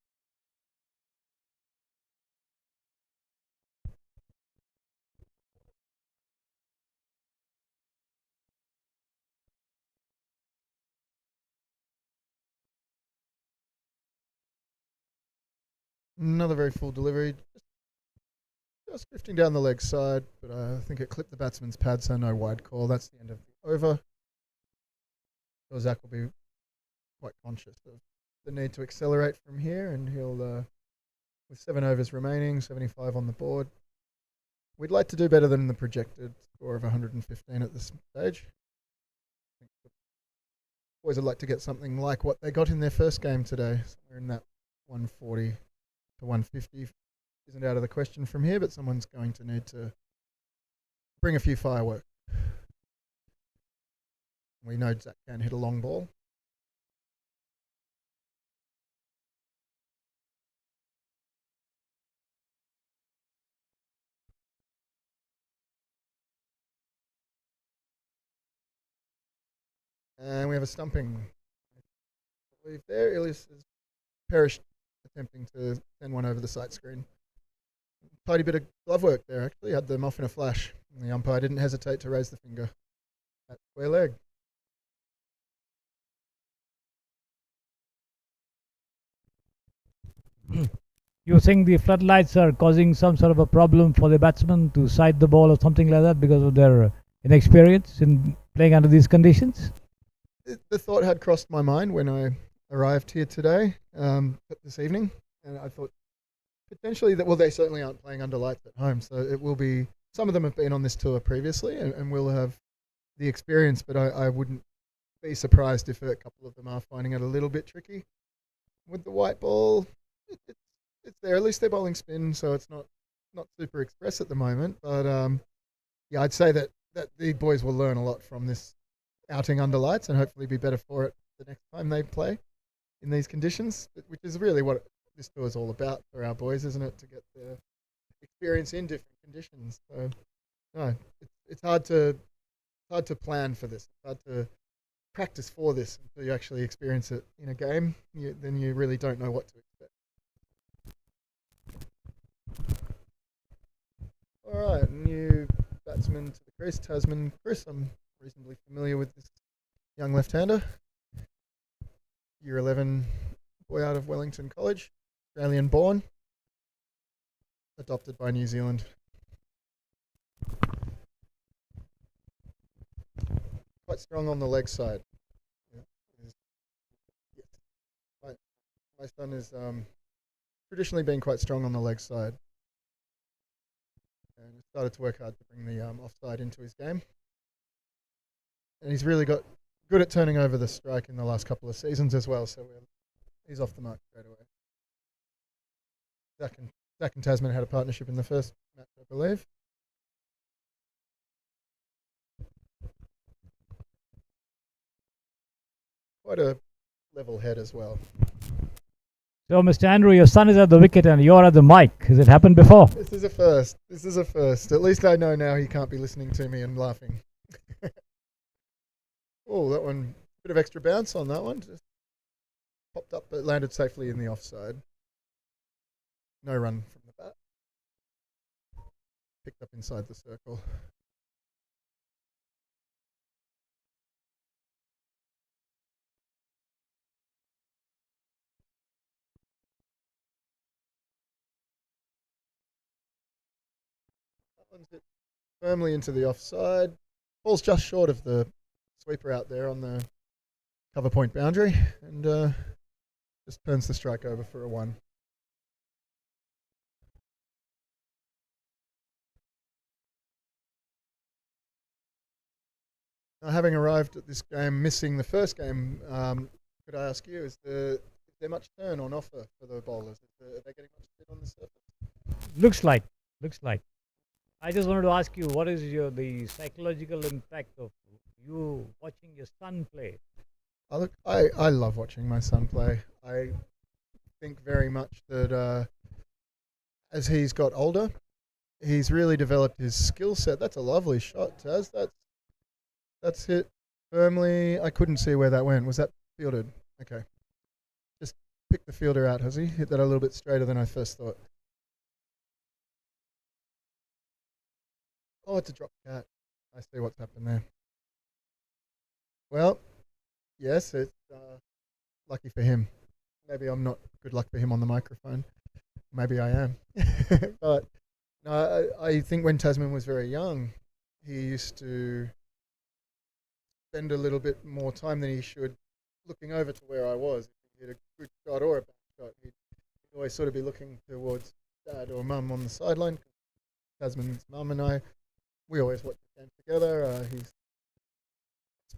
Another very full delivery, just drifting down the leg side, but I think it clipped the batsman's pad, so no wide call. That's the end of the over. So Zach will be quite conscious of the need to accelerate from here, and he'll, with 7 overs remaining, 75 on the board. We'd like to do better than the projected score of 115 at this stage. I think the boys would like to get something like what they got in their first game today. Somewhere in that 140 to 150 isn't out of the question from here, but someone's going to need to bring a few fireworks. We know Zach can hit a long ball. And we have a stumping. I believe there, Ilias has perished attempting to send one over the sight screen. Tidy bit of glove work there, actually. Had them off in a flash. And the umpire didn't hesitate to raise the finger at square leg. You think the floodlights are causing some sort of a problem for the batsmen to side the ball or something like that because of their inexperience in playing under these conditions? The thought had crossed my mind when I arrived here today, this evening, and I thought potentially that, well, they certainly aren't playing under lights at home, so it will be, some of them have been on this tour previously and will have the experience, but I wouldn't be surprised if a couple of them are finding it a little bit tricky. With the white ball, it's there. At least they're bowling spin, so it's not super express at the moment. But yeah, I'd say that the boys will learn a lot from this outing under lights and hopefully be better for it the next time they play in these conditions, which is really what this tour is all about for our boys, isn't it? To get the experience in different conditions. So no, it's hard to plan for this. It's hard to practice for this until you actually experience it in a game. Then you really don't know what to expect. All right, new batsman to the crease, Tasman Chris. I'm reasonably familiar with this young left-hander. Year 11 boy out of Wellington College, Australian born, adopted by New Zealand. Quite strong on the leg side. My son is traditionally been quite strong on the leg side, and started to work hard to bring the offside into his game. And he's really got good at turning over the strike in the last couple of seasons as well. So he's off the mark straight away. Zach and Tasman had a partnership in the first match, I believe. Quite a level head as well. So, Mr. Andrew, your son is at the wicket and you're at the mic. Has it happened before? This is a first. This is a first. At least I know now he can't be listening to me and laughing. Oh, that one, bit of extra bounce on that one. Just popped up but landed safely in the offside. No run from the bat. Picked up inside the circle. That one's hit firmly into the offside. Ball's just short of the sweeper out there on the cover point boundary, and just turns the strike over for a 1. Now, having arrived at this game, missing the first game, could I ask you, is there much turn on offer for the bowlers? Are they getting much spin on the surface? Looks like. I just wanted to ask you, what is the psychological impact of you watching your son play? I love watching my son play. I think very much that as he's got older, he's really developed his skill set. That's a lovely shot, Taz. That's hit firmly. I couldn't see where that went. Was that fielded? Okay. Just pick the fielder out, has he? Hit that a little bit straighter than I first thought. Oh, it's a drop cat. I see what's happened there. Well, yes, it's lucky for him. Maybe I'm not good luck for him on the microphone. Maybe I am. But no, I think when Tasman was very young, he used to spend a little bit more time than he should looking over to where I was. If he hit a good shot or a bad shot, he'd always sort of be looking towards dad or mum on the sideline. Tasman's mum and I, we always watch the game together.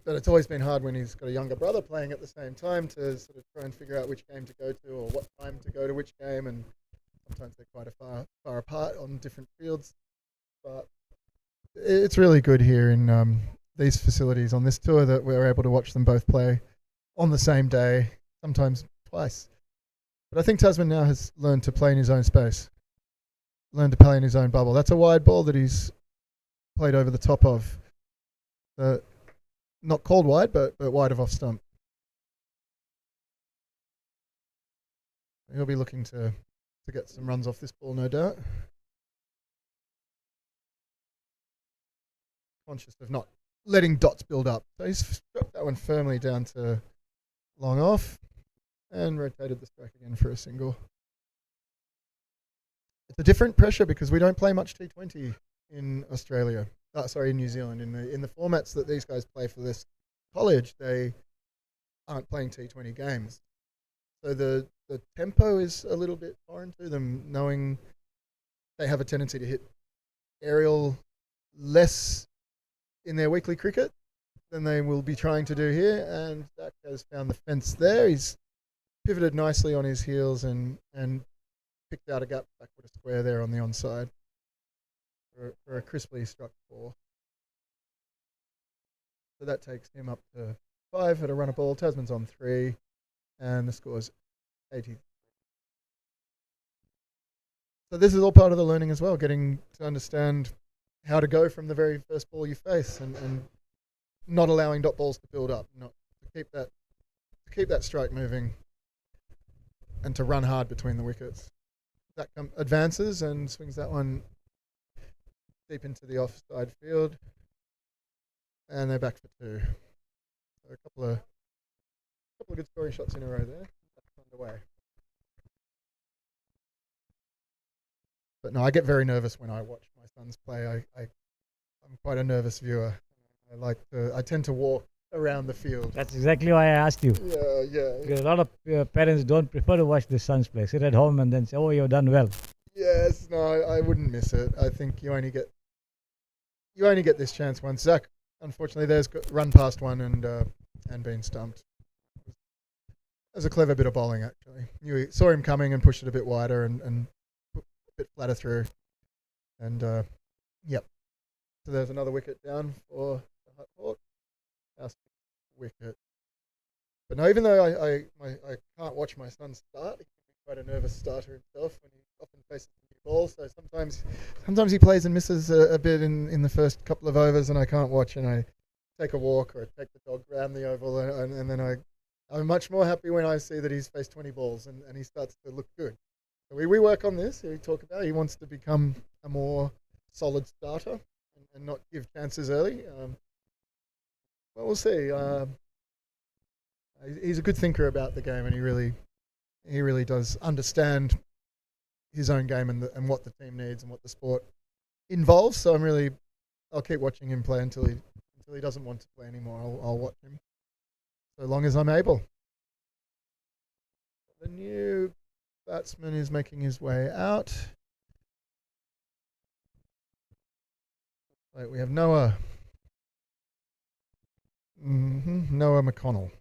But it's always been hard when he's got a younger brother playing at the same time to sort of try and figure out which game to go to or what time to go to which game, and sometimes they're quite far apart on different fields. But it's really good here in these facilities on this tour that we're able to watch them both play on the same day, sometimes twice. But I think Tasman now has learned to play in his own space, learned to play in his own bubble. That's a wide ball that he's played over the top of. Not called wide, but wide of off stump. He'll be looking to get some runs off this ball, no doubt. Conscious of not letting dots build up. So he's struck that one firmly down to long off and rotated the strike again for a single. it's a different pressure because we don't play much T20 in Australia. In New Zealand. In the formats that these guys play for this college, they aren't playing T20 games. So the tempo is a little bit foreign to them, knowing they have a tendency to hit aerial less in their weekly cricket than they will be trying to do here. And Zach has found the fence there. He's pivoted nicely on his heels and picked out a gap backward a square there on the onside for a crisply struck 4. So that takes him up to 5 at a runner ball. Tasman's on 3, and the score's 80. So this is all part of the learning as well, getting to understand how to go from the very first ball you face and not allowing dot balls to build up, not to keep that strike moving and to run hard between the wickets. That advances and swings that one deep into the offside field, and they're back for 2. So a couple of good scoring shots in a row there. That's underway. But no, I get very nervous when I watch my sons play. I'm quite a nervous viewer. I tend to walk around the field. That's exactly why I asked you. Yeah. Because a lot of parents don't prefer to watch their sons play. Sit at home and then say, "Oh, you've done well." Yes, no, I wouldn't miss it. I think you only get this chance once. Zach, unfortunately, there's run past one and been stumped. It was a clever bit of bowling, actually. Saw him coming and pushed it a bit wider and a bit flatter through. And yep. So there's another wicket down for the Hutt Hawks. Our 6th wicket. But no, even though I can't watch my son start, he can be quite a nervous starter himself when he often faces the new ball. So sometimes he plays and misses a bit in the first couple of overs, and I can't watch, and I take a walk or I take the dog around the oval, and then I'm much more happy when I see that he's faced 20 balls and he starts to look good. So we work on this. We talk about he wants to become a more solid starter and not give chances early. Well, we'll see. He's a good thinker about the game, and he really does understand his own game and what the team needs and what the sport involves. So I'll keep watching him play until he doesn't want to play anymore. I'll watch him so long as I'm able. The new batsman is making his way out. Right, we have Noah McConnell.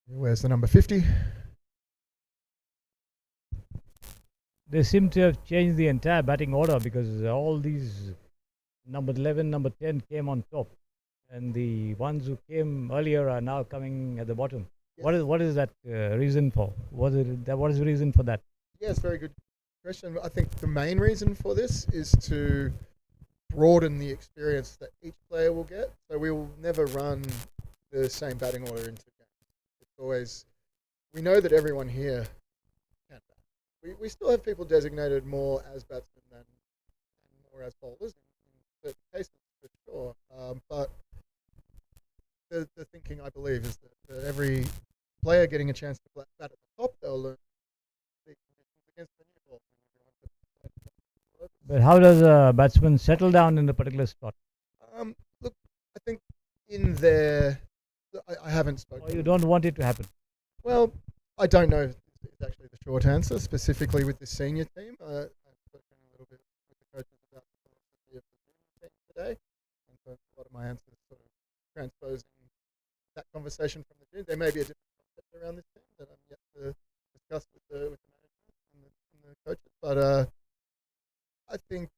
Where's the number 50? They seem to have changed the entire batting order because all these number 11, number 10 came on top, and the ones who came earlier are now coming at the bottom. Yes. What is that reason for? What is the reason for that? Yes, very good question. I think the main reason for this is to broaden the experience that each player will get. So we will never run the same batting order into games. It's always, we know that everyone here can bat. We still have people designated more as batsmen than more as bowlers in certain cases, for sure. But the thinking, I believe, is that every player getting a chance to bat at the top, they'll learn the conditions against the new ball. But how does a batsman settle down in a particular spot? Look, I think in there, I haven't spoken. Or you don't want it to happen? Well, I don't know. It's actually the short answer, specifically with the senior team. I've spoken a little bit with the coaches about the philosophy of the junior team today, and so a lot of my answers sort of transposing that conversation from the junior. There may be a different concept around this team that I'm yet to discuss with the management and the coaches, but I think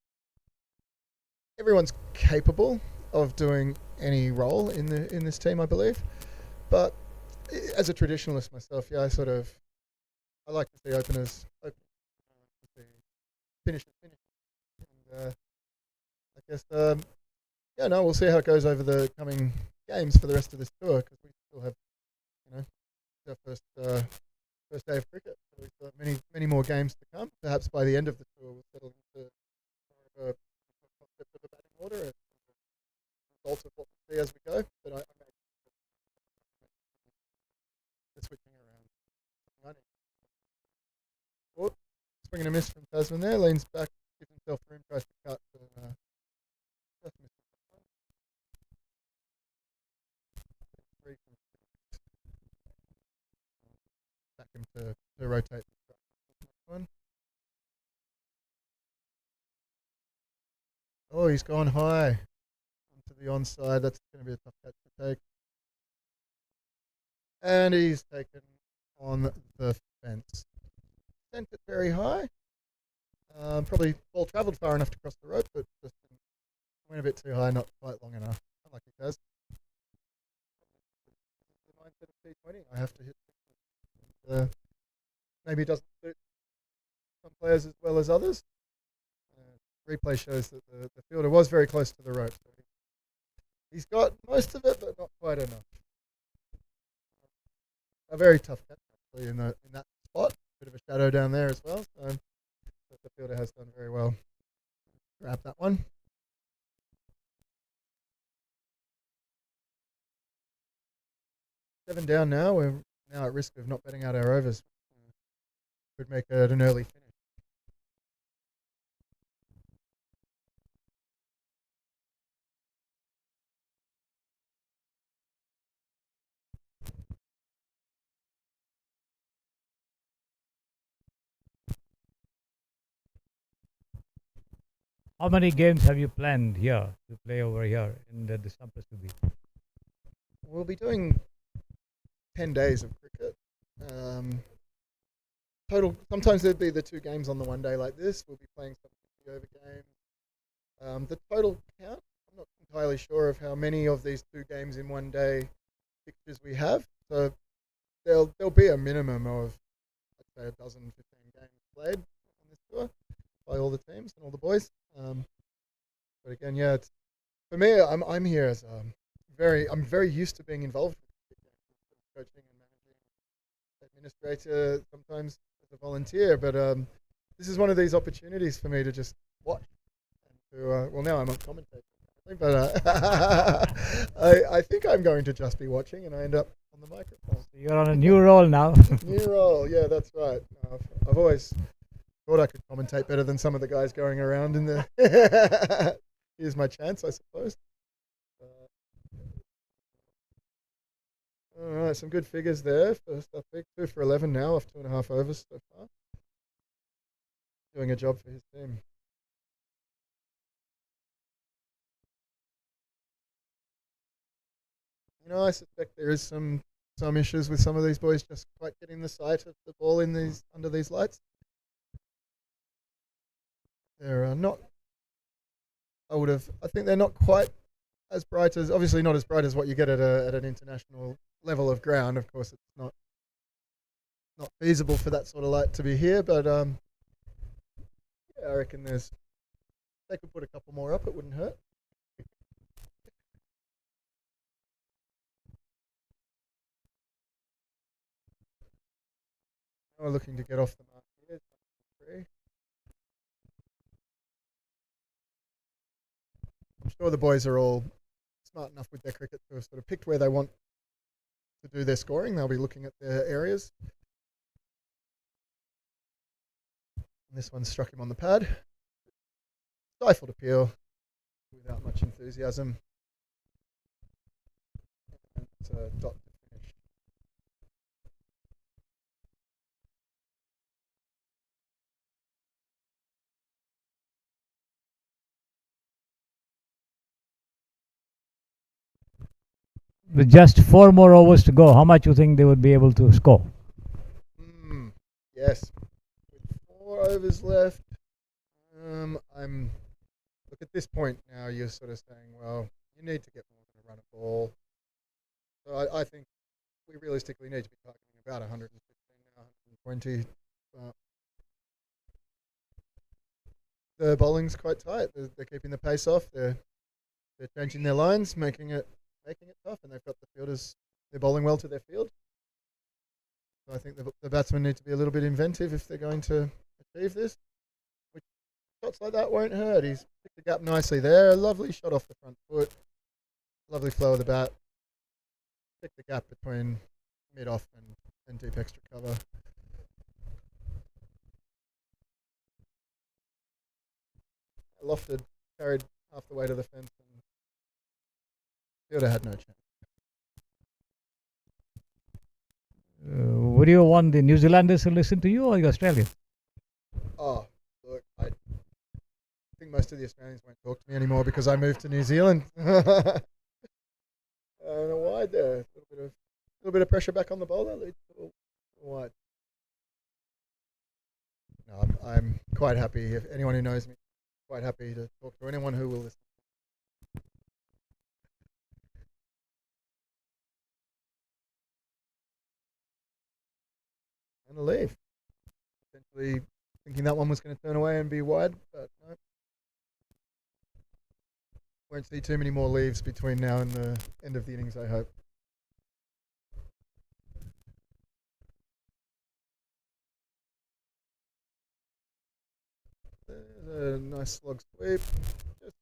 everyone's capable of doing any role in this team, I believe. But as a traditionalist myself, yeah, I like to see openers open, I like to see finishers finish. And I guess we'll see how it goes over the coming games for the rest of this tour, because we still have, our first day of cricket. So we've got many more games to come. Perhaps by the end of the tour, we'll settle into more of a concept of a batting order and results of what we see as we go. But I may switching around. swing and a miss from Tasman there. Leans back, gives himself room, tries to cut. But, just missed. Three from back him to rotate the next one. Oh, he's gone high onto the onside. That's going to be a tough catch to take. And he's taken on the fence. Sent it very high. Probably ball travelled far enough to cross the rope, but just went a bit too high, not quite long enough. Unlucky Taz. The mindset of T20. I have to hit. Maybe it doesn't suit some players as well as others. Replay shows that the fielder was very close to the rope. So he's got most of it, but not quite enough. A very tough catch actually in that spot. Bit of a shadow down there as well. So the fielder has done very well. Grab that one. Seven down now. We're now at risk of not betting out our overs. Could make it an early finish. How many games have you planned here to play over here in the Samprasiddhi? We'll be doing 10 days of cricket. Total. Sometimes there'd be the 2 games on the one day like this. We'll be playing some 50 over games. The total count, I'm not entirely sure of how many of these 2 games in one day fixtures we have. So there'll be a minimum of, I'd say, a dozen, 15 games played on this tour by all the teams and all the boys. But again, yeah, it's, for me, I'm here as I'm very used to being involved with coaching and managing, administrator, sometimes as a volunteer. But this is one of these opportunities for me to just watch. And to, well, now I'm a commentator, but I think I'm going to just be watching, and I end up on the microphone. You're on a new role now. New role, yeah, that's right. I've always thought I could commentate better than some of the guys going around in the. Here's my chance, I suppose. All right, some good figures there. First up, 2 for 11 now, off 2.5 overs so far. Doing a job for his team. You know, I suspect there is some issues with some of these boys just quite getting the sight of the ball in these under these lights. They're not. I think they're not quite as bright as, obviously not as bright as what you get at an international level of ground. Of course, it's not feasible for that sort of light to be here, but yeah, I reckon they could put a couple more up. It wouldn't hurt. Now we're looking to get off the mark here. 3. I'm sure the boys are all smart enough with their cricket to have sort of picked where they want to do their scoring. They'll be looking at their areas. And this one struck him on the pad. Stifled appeal without much enthusiasm. And it's a dot to finish. With just 4 more overs to go, how much you think they would be able to score? Yes. With 4 overs left, look, at this point now, you're sort of saying, well, you need to get more than a run of ball. So I think we realistically need to be targeting about 115 now, 120. The bowling's quite tight. They're keeping the pace off. They're changing their lines, making it tough, and they've got the fielders. They're bowling well to their field. So I think the batsmen need to be a little bit inventive if they're going to achieve this. Which shots like that won't hurt. He's picked the gap nicely there. A lovely shot off the front foot. Lovely flow of the bat. Pick the gap between mid-off and deep extra cover. lofted, carried half the way to the fence, and Fielder had no chance. Would you want the New Zealanders to listen to you or the Australians? Oh, look, I think most of the Australians won't talk to me anymore because I moved to New Zealand. I don't know why there. A little bit of pressure back on the bowler. Wide. No, I'm quite happy. If anyone who knows me, quite happy to talk to anyone who will listen. And a leave. Essentially thinking that one was going to turn away and be wide, but no. Won't see too many more leaves between now and the end of the innings, I hope. There's a nice slog sweep. Just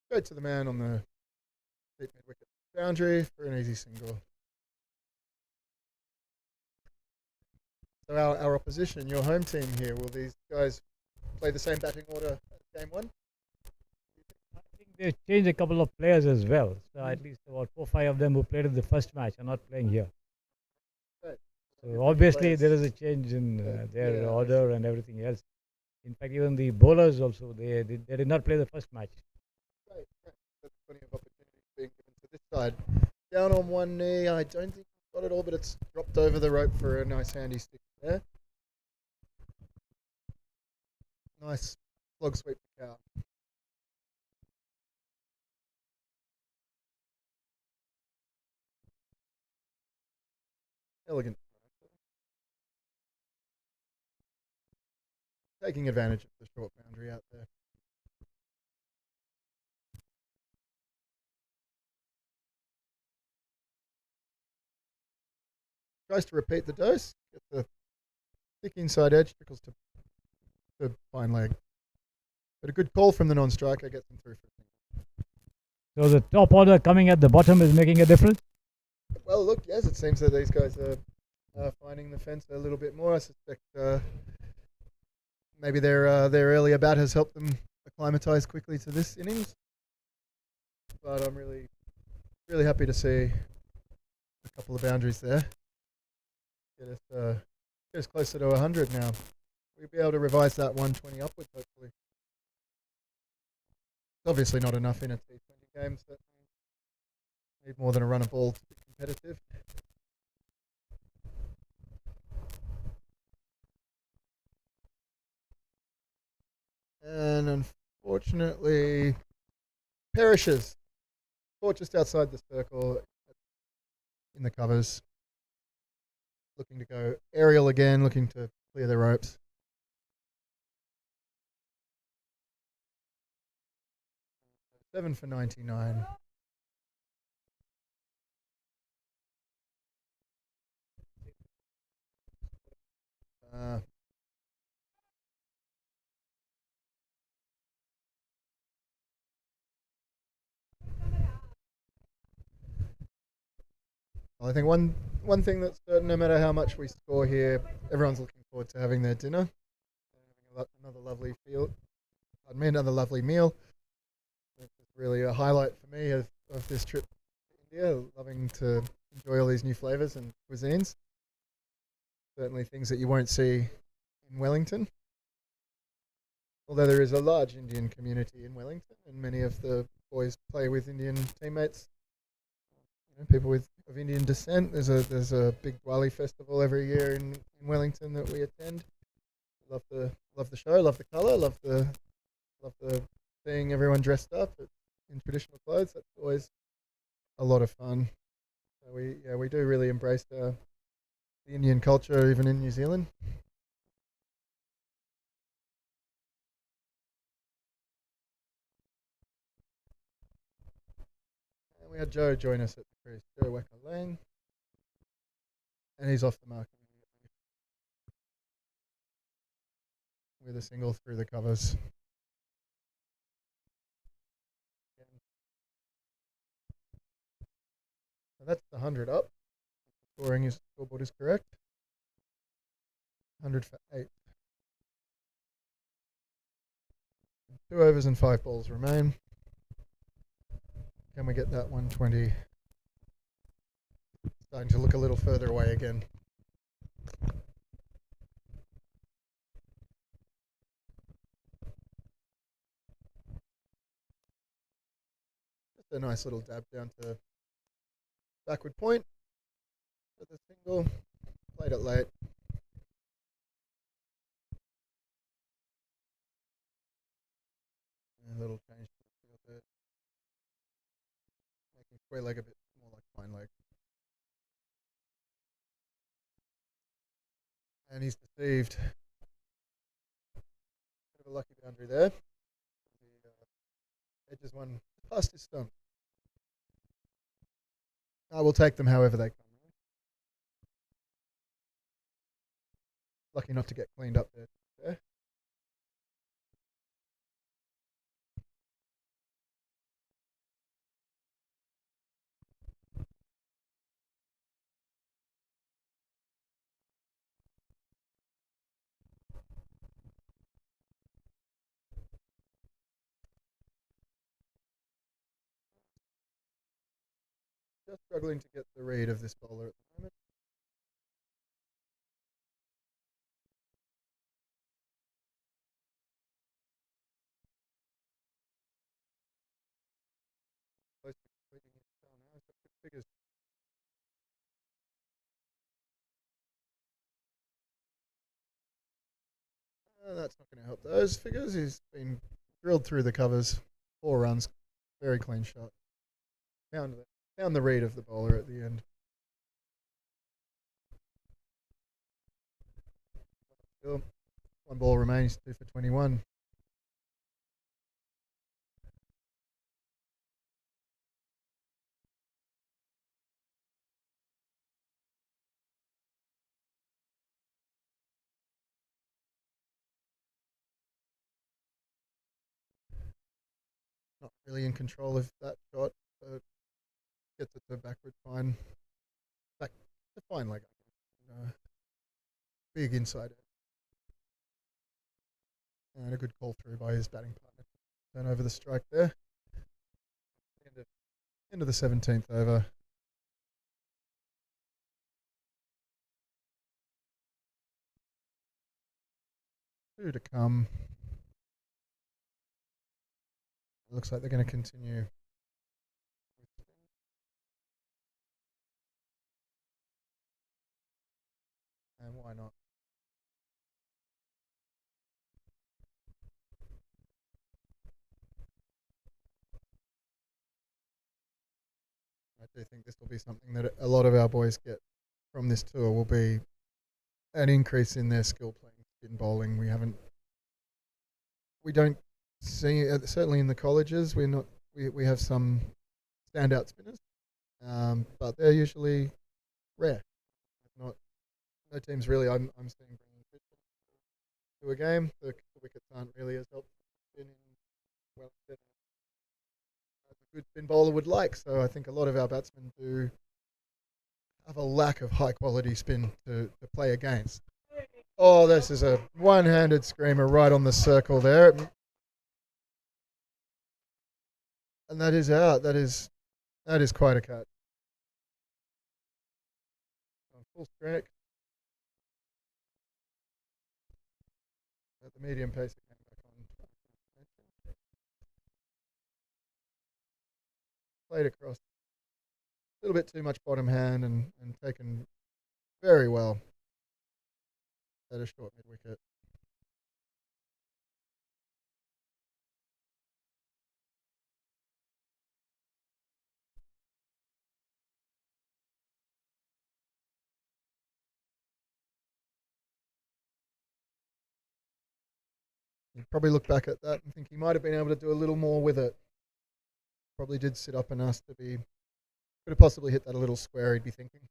straight to the man on the deep mid wicket boundary for an easy single. So our opposition, your home team here, will these guys play the same batting order as game one? I think they've changed a couple of players as well. So at least about 4 or 5 of them who played in the first match are not playing here. Right. So obviously there is a change in their order and everything else. In fact, even the bowlers also, they did not play the first match. Right. There's plenty of opportunities being given to this side. Down on one knee, I don't think he's got it all, but it's dropped over the rope for a nice handy stick there. Nice slog sweep to cow. Elegant. Taking advantage of the short boundary out there. Tries to repeat the dose, get the thick inside edge, trickles to the fine leg. But a good call from the non-striker gets him through for a single. So the top order coming at the bottom is making a difference? Well, look, yes, it seems that these guys are finding the fence a little bit more. I suspect maybe their earlier bat has helped them acclimatise quickly to this innings. But I'm really happy to see a couple of boundaries there. Get us closer to 100 now. We'll be able to revise that 120 upwards, hopefully. It's obviously not enough in a T20 game, so need more than a run of ball to be competitive. And unfortunately, perishes. Caught just outside the circle in the covers. Looking to go aerial again, looking to clear the ropes. Seven for 99. Well, I think one thing that's certain, no matter how much we score here, everyone's looking forward to having their dinner, having another lovely another lovely meal. It's really a highlight for me of this trip to India. Loving to enjoy all these new flavors and cuisines. Certainly things that you won't see in Wellington. Although there is a large Indian community in Wellington, and many of the boys play with Indian teammates. People of Indian descent. There's a big Diwali festival every year in Wellington that we attend. Love the show, love the colour, love the seeing everyone dressed up in traditional clothes. That's always a lot of fun. So we do really embrace the Indian culture even in New Zealand. And we had Joe join us at the crease. Joe Wecker Lane. And he's off the mark with a single through the covers. So that's the 100 up. Scoreboard is correct. 100 for 8. 2 overs and 5 balls remain. Can we get that 120? Starting to look a little further away again. Just a nice little dab down to backward point for the single. Played it late. A little change to the field there. Making square leg a bit more like fine leg. And he's deceived. Bit of a lucky boundary there. The edges one past his stump. I will take them however they come. Lucky not to get cleaned up there. Okay. Just struggling to get the read of this bowler at the moment. Close to completing his spell now. He's got good figures. That's not going to help those figures. He's been drilled through the covers. 4 runs. Very clean shot. Found the read of the bowler at the end. Still, 1 ball remains, 2 for 21. Not really in control of that shot, but gets it to backward fine. Back to fine leg. Big inside. And a good call through by his batting partner. Turn over the strike there. End of the 17th over. Two to come. It looks like they're going to continue. And why not? I do think this will be something that a lot of our boys get from this tour will be an increase in their skill playing spin bowling. We don't see it, certainly in the colleges. We have some standout spinners, but they're usually rare. Not no teams really. I'm seeing bringing to a game. The wickets aren't really as helpful in Wellington as a good spin bowler would like. So I think a lot of our batsmen do have a lack of high quality spin to play against. Oh, this is a one-handed screamer right on the circle there. And that is out. That is quite a cut. On full strike. At the medium pace it came back on. Played across. A little bit too much bottom hand and taken very well at a short mid wicket. You probably look back at that and think he might have been able to do a little more with it. Probably did sit up enough to be, could have possibly hit that a little square, he'd be thinking.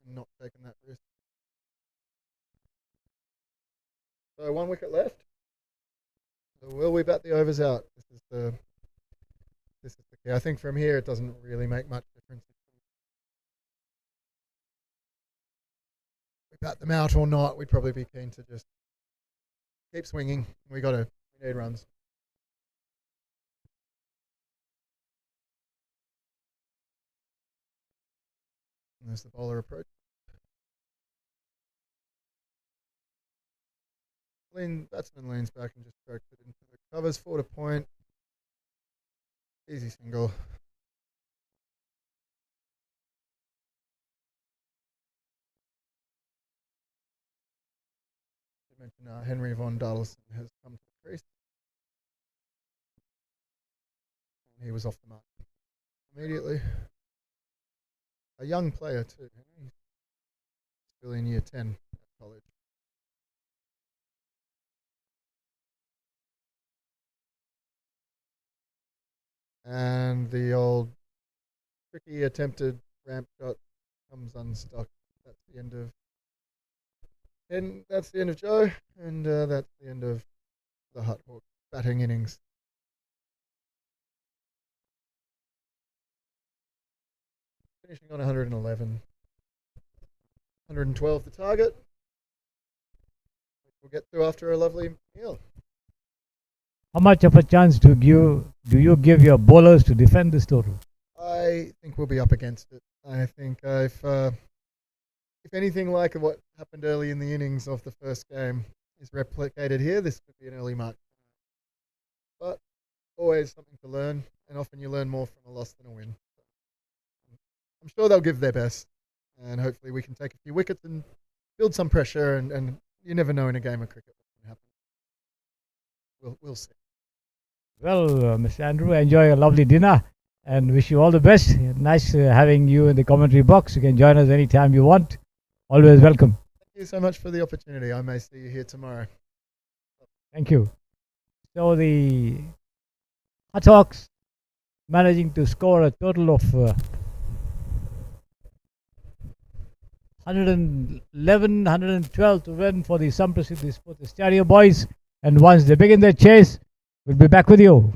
And not taking that risk. So 1 wicket left. So will we bat the overs out? This is the key. I think from here it doesn't really make much difference if we bat them out or not. We'd probably be keen to just keep swinging. We need runs. And there's the bowler approach. Batsman leans back and just strokes it into the covers. 4 to point. Easy single. I mentioned Henry Von Dardilson has come to the crease. And he was off the mark immediately. A young player too. Henry. Still in year 10 at college. And the old tricky attempted ramp shot comes unstuck. That's the end of Joe, and that's the end of the Hutt Hawk batting innings. Finishing on 111. 112 the target. We'll get to after a lovely meal. How much of a chance do you give your bowlers to defend this total? I think we'll be up against it. I think if anything like what happened early in the innings of the first game is replicated here, this could be an early mark. But always something to learn, and often you learn more from a loss than a win. I'm sure they'll give their best, and hopefully we can take a few wickets and build some pressure, and you never know in a game of cricket what can happen. We'll see. Well, Mr. Andrew, enjoy a lovely dinner and wish you all the best. Nice having you in the commentary box. You can join us anytime you want. Always welcome. Thank you so much for the opportunity. I may see you here tomorrow. Thank you. So the Hutt Hawks managing to score a total of 111, 112 to win for the Samprasiddhi Sports Stadium boys. And once they begin their chase, we'll be back with you.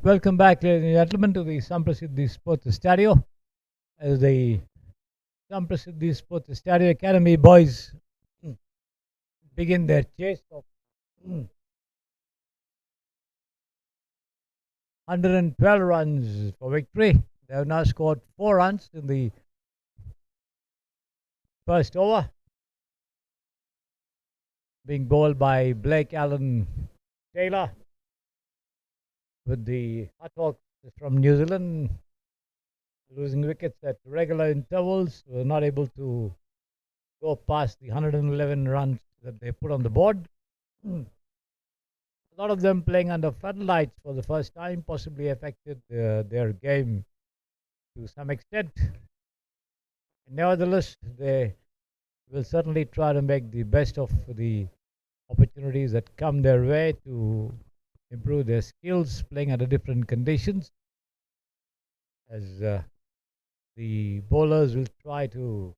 Welcome back, ladies and gentlemen, to the Samprasiddhi Sports Stereo. As the Samprasiddhi Sports Stereo Academy boys begin their chase of 112 runs for victory. They have now scored 4 runs in the first over, being bowled by Blake Allen Taylor, with the Hutt from New Zealand losing wickets at regular intervals, were not able to go past the 111 runs that they put on the board. A lot of them playing under floodlights for the first time possibly affected their game to some extent. Nevertheless, they will certainly try to make the best of the opportunities that come their way to improve their skills playing under different conditions, as the bowlers will try to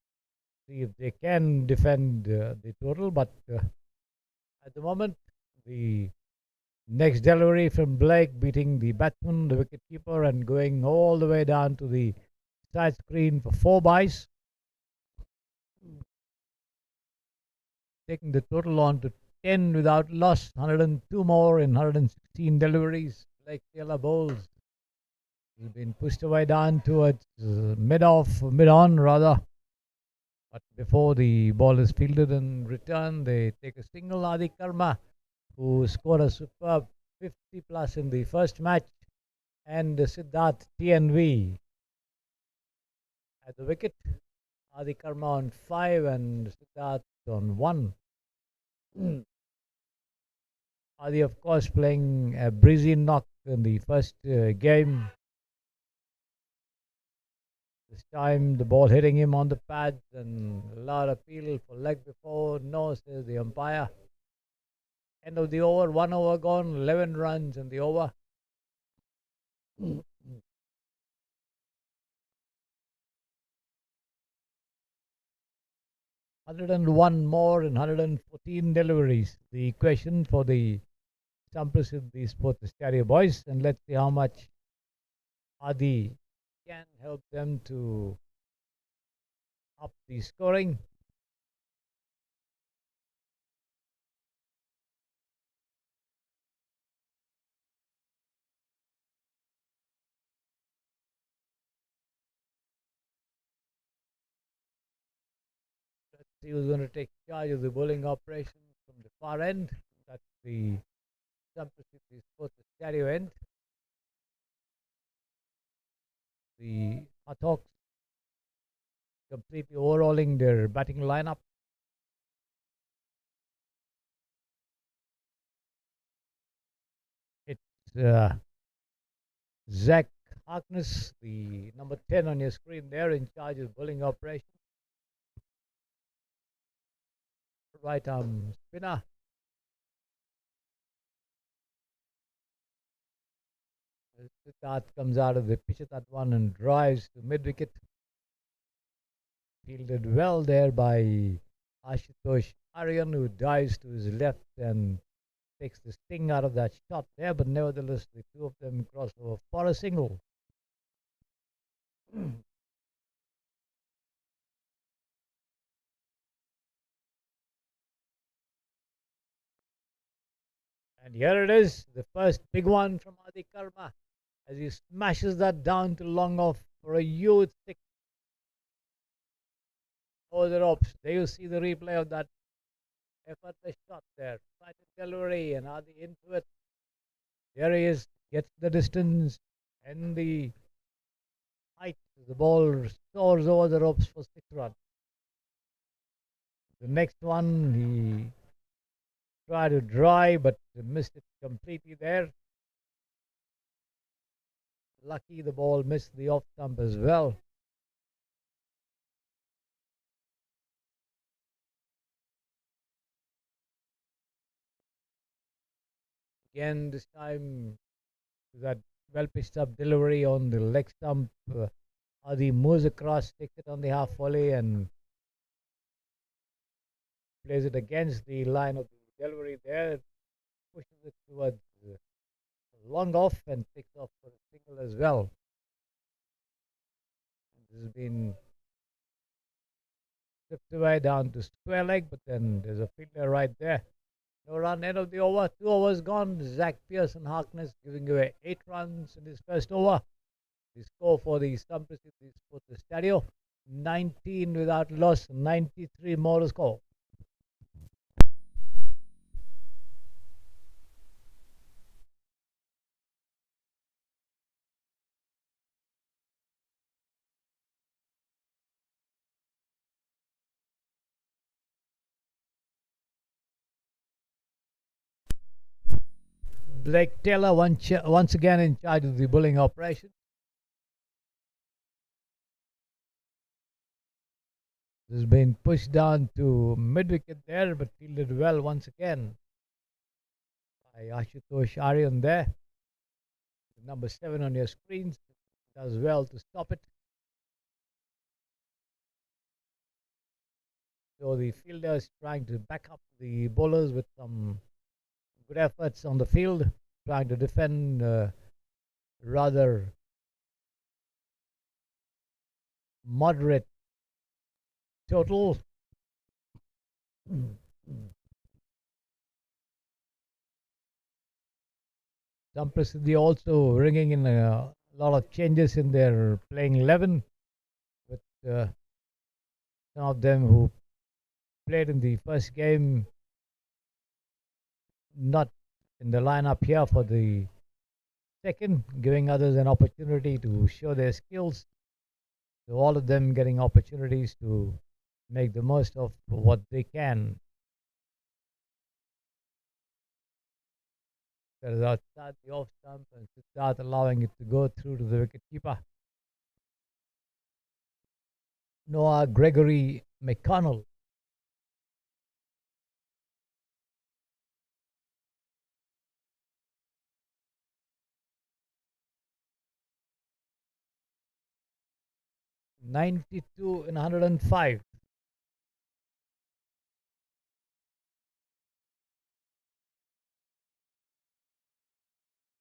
see if they can defend the total. But at the moment, the next delivery from Blake beating the batsman, the wicketkeeper, and going all the way down to the side screen for 4 byes, taking the total on to 10 without loss. 102 more in 116 deliveries. Blake Taylor bowls. He's been pushed away down towards mid-on rather. But before the ball is fielded and returned, they take a single. Adi Karma, who scored a superb 50 plus in the first match, and Siddharth TNV at the wicket. Adi Karma on 5 and Siddharth on 1. Adi, of course, playing a breezy knock in the first game. This time the ball hitting him on the pads, and a loud appeal for leg before. No, says the umpire. End of the over, 1 over gone, 11 runs in the over. 101 more in 114 deliveries. The question for the Samprasiddhi Sports Stereo boys, and let's see how much Adi can help them to up the scoring. Let's see who's going to take charge of the bowling operation from the far end. That's the Samprasiddhi Sports Stereo end. The Hawks completely overhauling their batting lineup. It's Zach Harkness, the number 10 on your screen there, in charge of bowling operation. Right arm spinner. Siddharth comes out of the pitch at that one and drives to mid wicket. Fielded well there by Ashutosh Aryan, who dives to his left and takes the sting out of that shot there, but nevertheless the two of them cross over for a single. And here it is, the first big one from Adi Karma, as he smashes that down to long off for a huge 6 over the ropes. There you see the replay of that effortless shot there. Right delivery, and Adi into it. There he is, gets the distance and the height. The ball soars over the ropes for 6 runs. The next one, he tried to drive but missed it completely there. Lucky the ball missed the off stump as well. Again, this time that well pitched up delivery on the leg stump. Adi moves across, takes it on the half volley and plays it against the line of the delivery there. Pushes it towards the long off and picks off for a single as well. This has been tipped away down to square leg, but then there's a fielder right there. No run, end of the over. 2 overs gone. Zach Pearson Harkness giving away 8 runs in his first over. The score for the Samprasiddhi Sports Stadio, 19 without loss, 93 more to score. Blake Taylor once again in charge of the bowling operation. This has been pushed down to mid-wicket there, but fielded well once again by Ashutosh Aryan there. Number 7 on your screens does well to stop it. So the fielders trying to back up the bowlers with some good efforts on the field, trying to defend rather moderate total. Samprasiddhi also ringing in a lot of changes in their playing 11, with some of them who played in the first game not in the lineup here for the second, giving others an opportunity to show their skills. So all of them getting opportunities to make the most of what they can. That is outside the off stump, and Siddharth allowing it to go through to the wicket keeper. Noah Gregory McConnell. (92 in 105).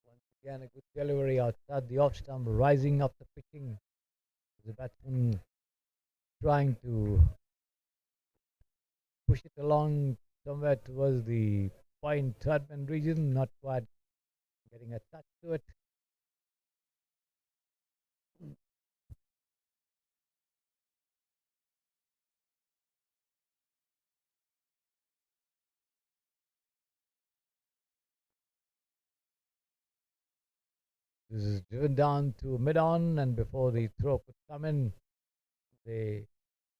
Once again, a good delivery outside the off stump, rising up the pitching. The batsman trying to push it along somewhere towards the point third man region, not quite getting a touch to it. This is driven down to mid-on, and before the throw could come in, the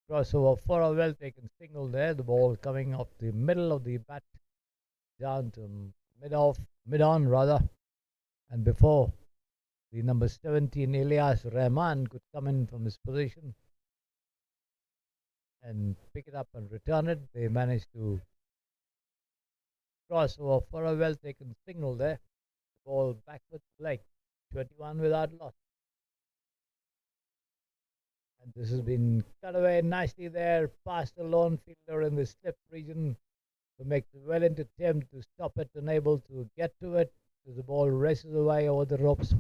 crossover for a well taken single there. The ball coming off the middle of the bat down to mid-on rather, and before the number 17 Elias Rahman could come in from his position and pick it up and return it, they managed to cross over for a well taken single there. The ball backwards leg, 21 without loss. And this has been cut away nicely there past the lone fielder in the slip region, who makes a valiant attempt to stop it, unable to get to it as the ball races away over the ropes.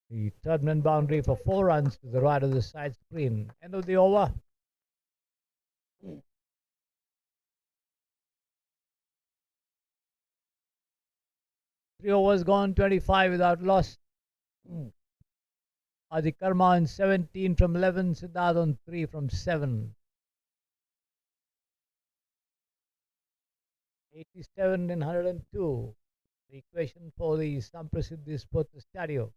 The third man boundary for 4 runs to the right of the side screen. End of the over. Three overs gone, 25 without loss. Adi Karma on 17 from 11, Siddharth on 3 from 7. 87 in 102. The equation for the Samprasiddhi Sports Stadio.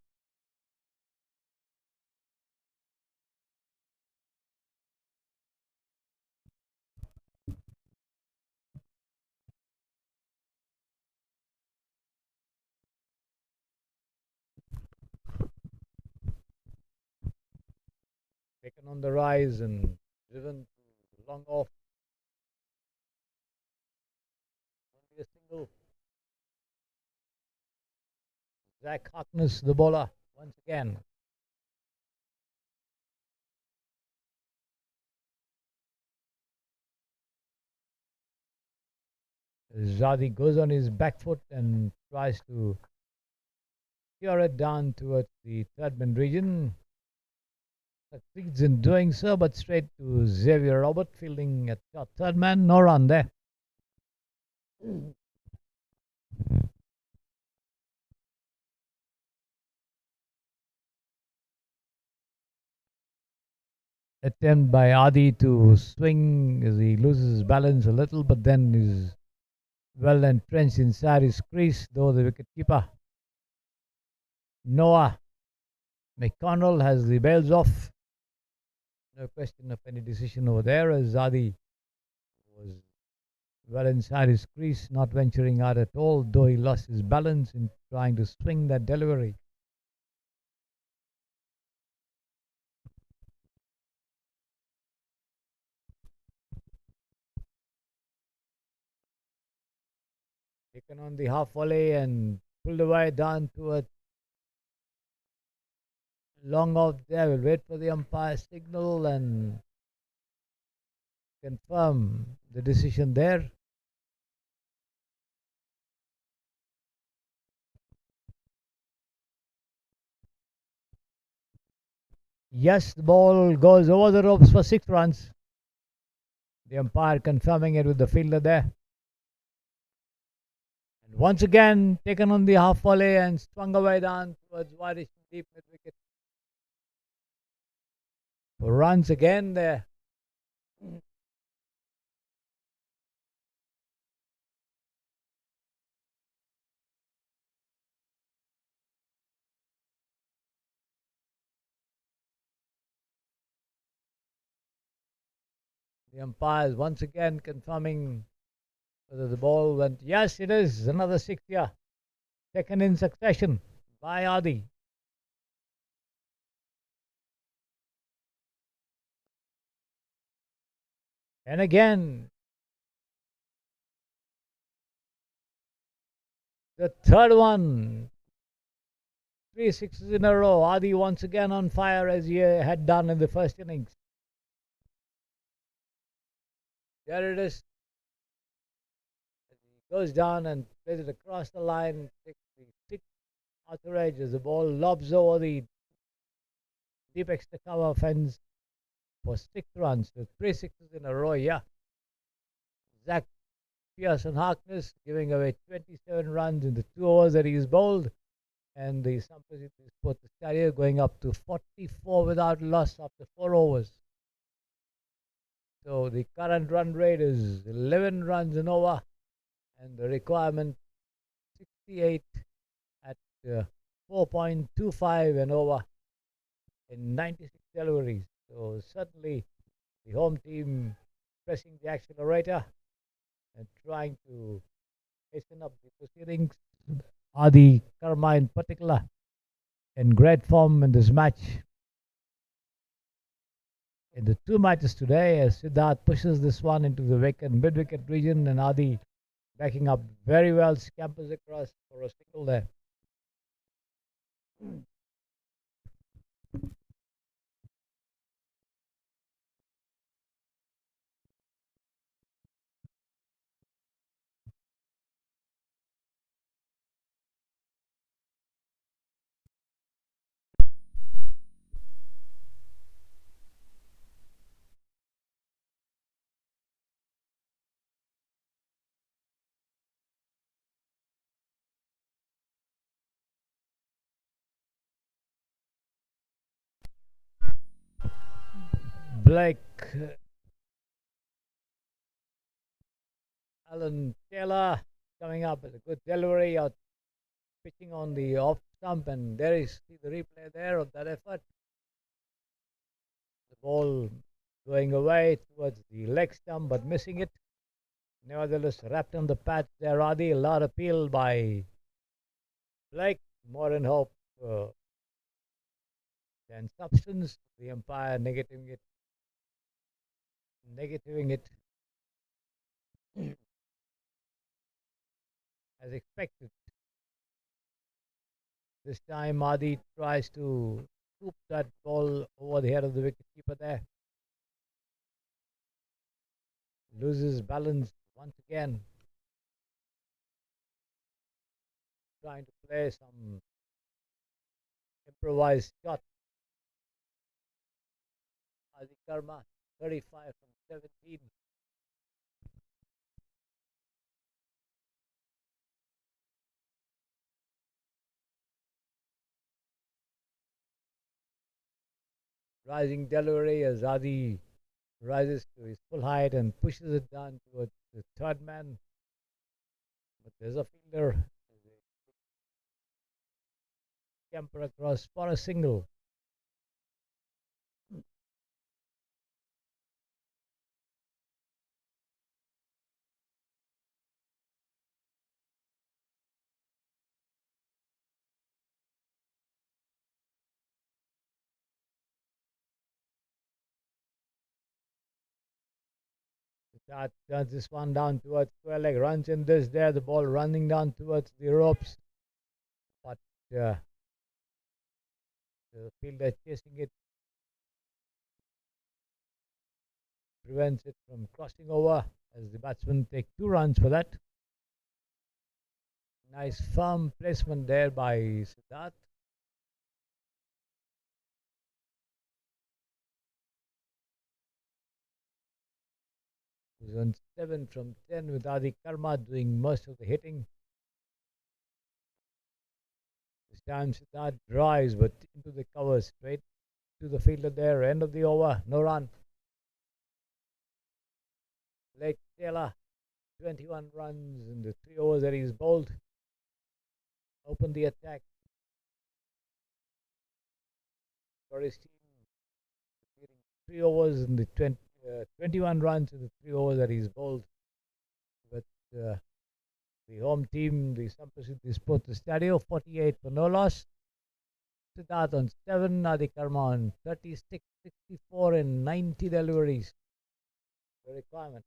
Taken on the rise and driven to long off. Only a single. Zach Harkness, the bowler, once again. Zadi goes on his back foot and tries to secure it down towards the third man region. Succeeds in doing so, but straight to Xavier Robert, fielding at short third man. No run there. Attempt by Adi to swing as he loses his balance a little, but then is well entrenched inside his crease, though the wicketkeeper Noah McConnell has the bails off. No question of any decision over there, as Adi was well inside his crease, not venturing out at all, though he lost his balance in trying to swing that delivery. Taken on the half volley and pulled away down towards long off there. We'll wait for the umpire signal and confirm the decision there. Yes, the ball goes over the ropes for 6 runs. The umpire confirming it with the fielder there. And once again, taken on the half volley and swung away down towards Wadish deep mid wicket. For runs again there. The umpires once again confirming whether the ball went. Yes, it is. Another 6 here. Taken in succession by Adi. And again, the third one. 3 sixes in a row. Adi once again on fire as he had done in the first innings. There it is. As he goes down and plays it across the line, takes the 6th outer edge as the ball lobs over the deep extra cover fence for 6 runs. So 3 sixes in a row, yeah. Zach Pearson Harkness giving away 27 runs in the 2 overs that he's bowled. And the Samprasiddhi Sports career going up to 44 without loss after 4 overs. So the current run rate is 11 runs an over, and the requirement 68 at 4.25 an over in 96 deliveries. So certainly the home team pressing the accelerator and trying to hasten up the proceedings. Adi Karma in particular in great form in this match. In the 2 matches today, as Siddharth pushes this one into the mid-wicket region, and Adi backing up very well, scampers across for a single there. Blake, Alan Taylor coming up with a good delivery, out pitching on the off stump, and there is the replay there of that effort. The ball going away towards the leg stump but missing it. Nevertheless, wrapped on the patch there, Adi. A lot of appeal by Blake. More in hope than substance. The umpire negativing it as expected. This time, Adi tries to scoop that ball over the head of the wicketkeeper there. Loses balance once again. Trying to play some improvised shot. Adi Karma, 35 from 17. Rising delivery as Adi rises to his full height and pushes it down towards the third man. But there's a fielder. Camper across for a single. That turns this one down towards square leg, runs in this there, the ball running down towards the ropes. But the fielder chasing it prevents it from crossing over as the batsmen take 2 runs for that. Nice firm placement there by Siddharth. Who's on 7 from 10 with Adi Karma doing most of the hitting. This time Siddharth drives but into the cover straight to the fielder there. End of the over, no run. Lake Taylor, 21 runs in the 3 overs that he's bowled. Open the attack for his team. Getting 3 overs in the 21 runs in the 3 overs that he's bowled. But the home team, the Samprasiddhi Sports Stadio, 48 for no loss. Siddharth on 7, Adi Karma on 36, 64 and 90 deliveries. The requirement.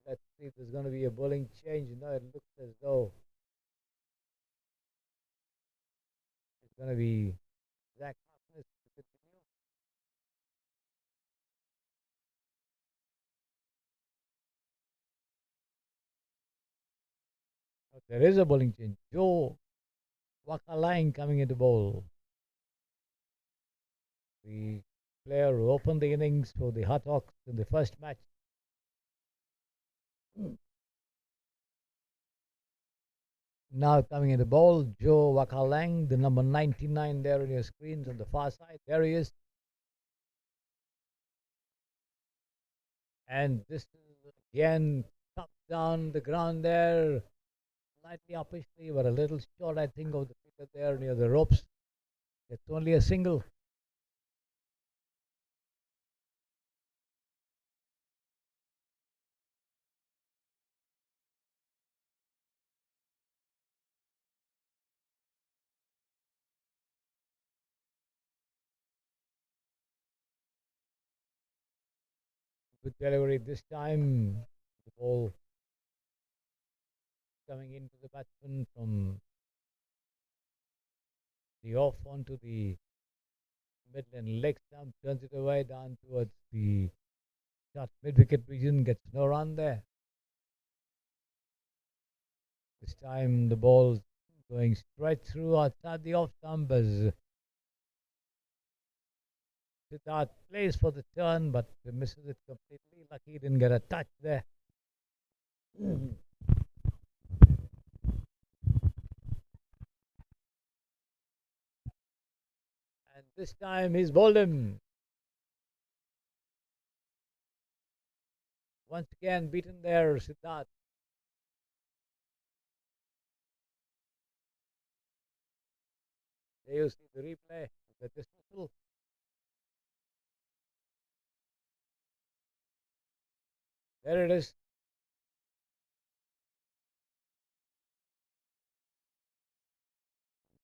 Let's see if there's going to be a bowling change. No, it looks as though it's going to be Zach Harkness to continue. Oh, there is a bowling change. Joe Wakalang coming into bowl. The player who opened the innings for the Hutt in the first match. Now coming into bowl, Joe Wakalang, the number 99 there on your screens on the far side. There he is. And this is again top down the ground there. Slightly uppishly, but a little short, I think, of the fielder there near the ropes. It's only a single. Good delivery this time. The ball coming into the batsman from the off onto the mid and leg stump, turns it away down towards the short mid-wicket region, gets no run there. This time the ball going straight through outside the off stump as Siddharth plays for the turn but misses it completely. Lucky he didn't get a touch there. And this time he's bowled him. Once again beaten there, Siddharth. There you see the replay, the dismissal. There it is.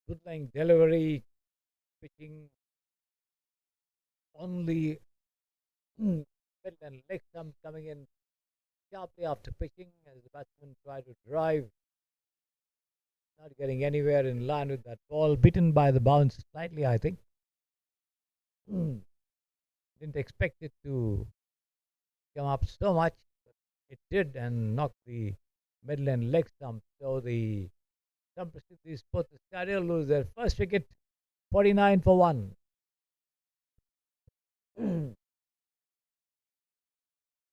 Good line delivery, pitching only mid and leg stump coming in sharply after pitching as the batsman tried to drive. Not getting anywhere in line with that ball. Beaten by the bounce slightly, I think. Didn't expect it to come up so much, but it did and knocked the middle and leg stump. So the Samprasiddhi Sports Stadium lose their first wicket, 49 for 1.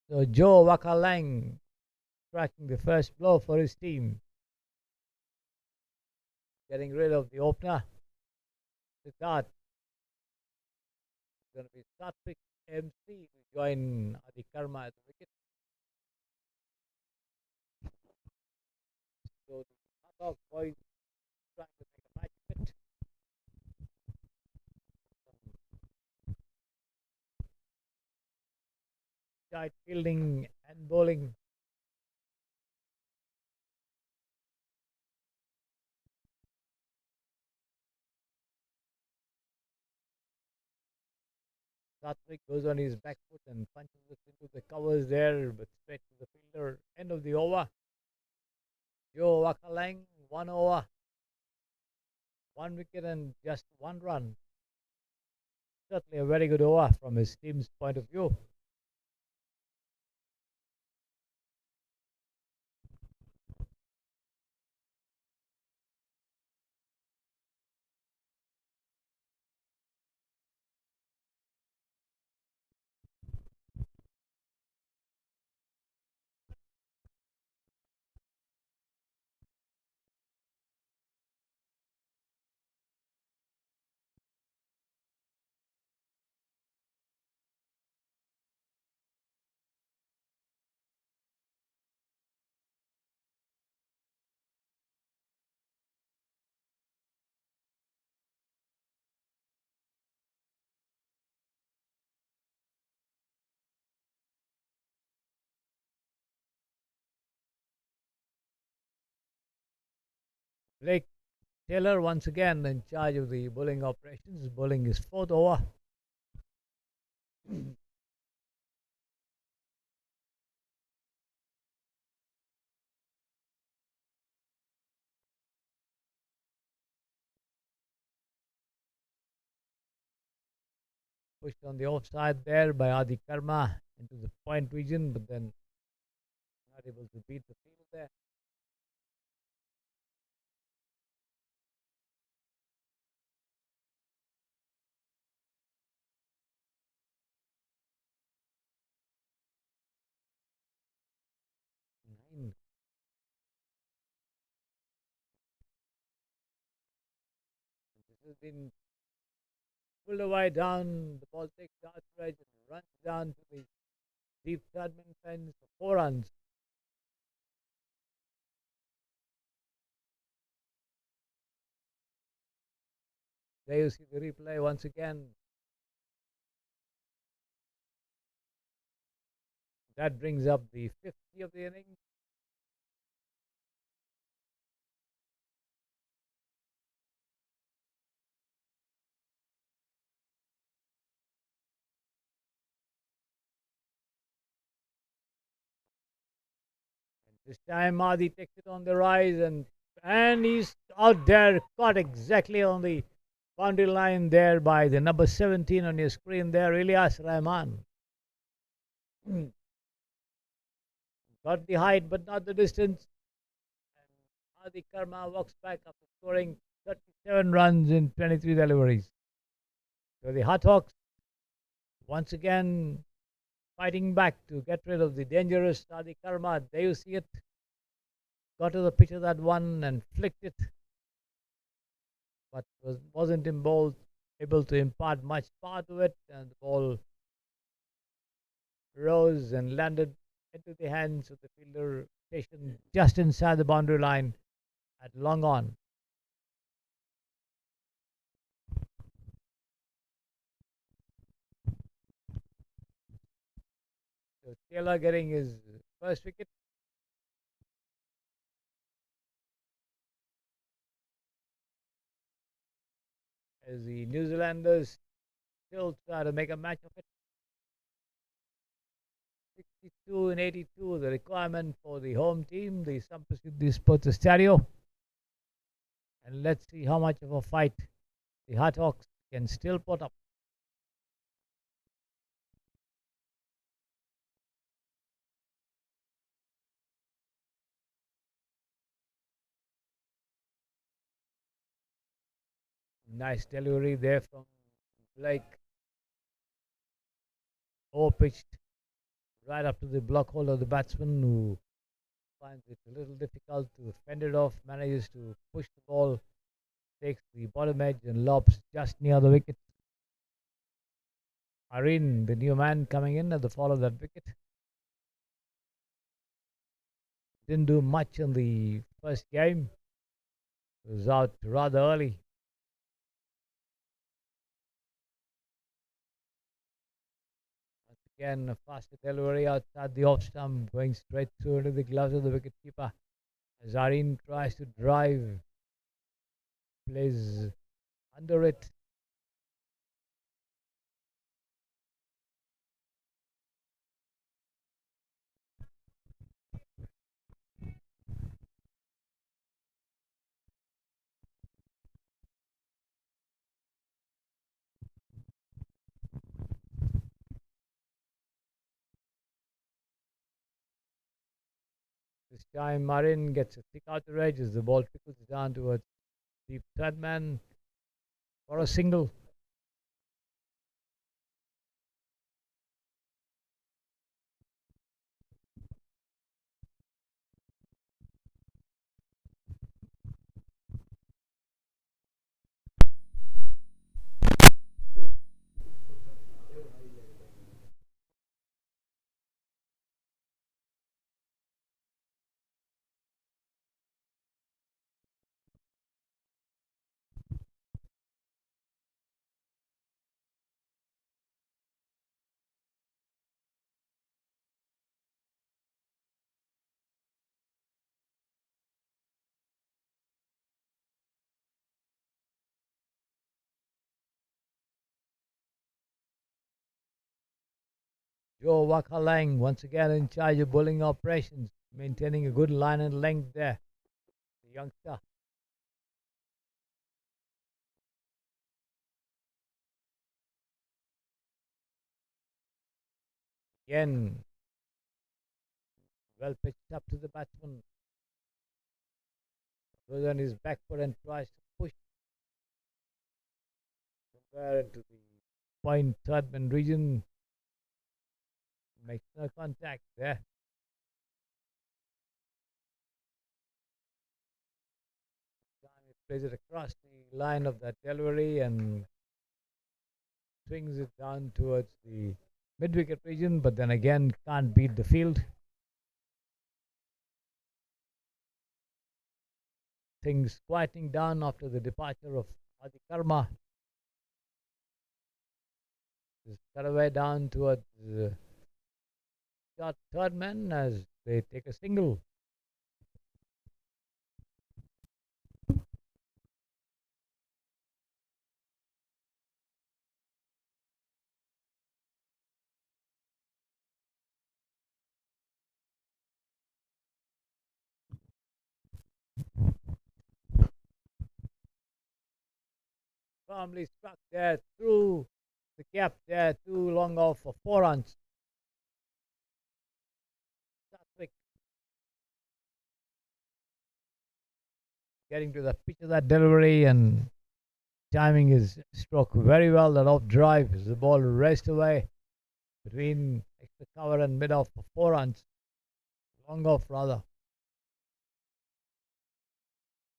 So Joe Wakalang tracking the first blow for his team, getting rid of the opener. Siddharth is going to be Satvik MC to join Adi Karma at the wicket. So the Hutt boys trying to make a match of it. Tight fielding and bowling. Satvik goes on his back foot and punches it into the covers there, but straight to the fielder. End of the over. Joe Wakalang, 1 over, 1 wicket and just 1 run. Certainly a very good over from his team's point of view. Blake Taylor once again in charge of the bowling operations, bowling his 4th over. Pushed on the offside there by Adi Karma into the point region, but then not able to beat the field there. Nine. This has been pulled away down. The ball takes the outside and runs down to the deep third-man fence for 4 runs. There you see the replay once again. That brings up the 50 of the innings. This time Adi takes it on the rise and he's out there, caught exactly on the boundary line there by the number 17 on your screen there, Ilyas Rahman. Got the height but not the distance. And Adi Karma walks back after scoring 37 runs in 23 deliveries. So the Hutt Hawks once again fighting back to get rid of the dangerous Adi Karma. There you see it. Got to the pitch of that one and flicked it, but wasn't able to impart much power to it, and the ball rose and landed into the hands of the fielder stationed just inside the boundary line at long on. So Taylor getting his first wicket. As the New Zealanders still try to make a match of it. 62 and 82, the requirement for the home team, the Samprasiddhi Sports Stadium. And let's see how much of a fight the Hutt Hawks can still put up. Nice delivery there from Blake. Over pitched right up to the block hole of the batsman, who finds it a little difficult to fend it off, manages to push the ball, takes the bottom edge and lobs just near the wicket. Areen, the new man coming in at the fall of that wicket. Didn't do much in the first game. Was out rather early. Once again, a faster delivery outside the off stump, going straight through into the gloves of the wicketkeeper. As Areen tries to drive, plays under it. This time Marin gets a thick outer edge as the ball trickles down towards the third man for a single. Joe Wakalang once again in charge of bowling operations, maintaining a good line and length there. The youngster. Again, well pitched up to the batsman. Goes on his back foot and tries to push somewhere into the point third man region. Makes no contact there. He plays it across the line of that delivery and swings it down towards the mid wicket region, but then again can't beat the field. Things quieting down after the departure of Adi Karma. Just cut away down towards the short third man as they take a single. Firmly struck there through the cap there, too long off for 4 runs. Satwik getting to the pitch of that delivery and timing his stroke very well. That off drive as the ball raced away between extra cover and mid off for 4 runs. Long off rather.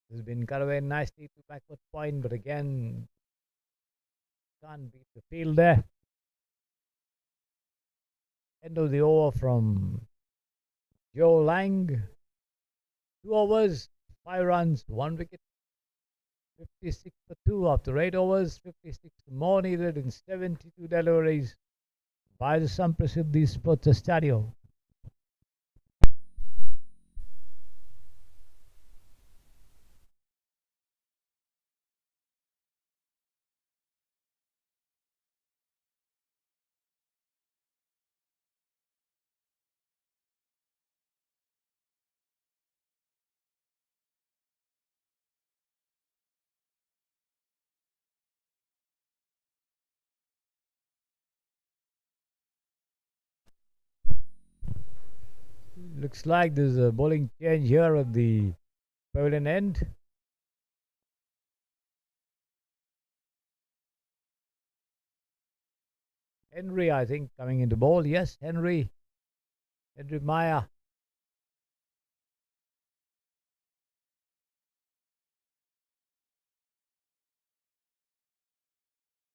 This has been cut away nicely to backward point, but again can't beat the field there. End of the over from Joe Lang. 2 overs, 5 runs, 1 wicket. 56 for 2 after 8 overs. 56 more needed in 72 deliveries by the Samprasiddhi Sports Stadium. Looks like there's a bowling change here at the pavilion end. Henry, I think, coming into ball. Yes, Henry Maya.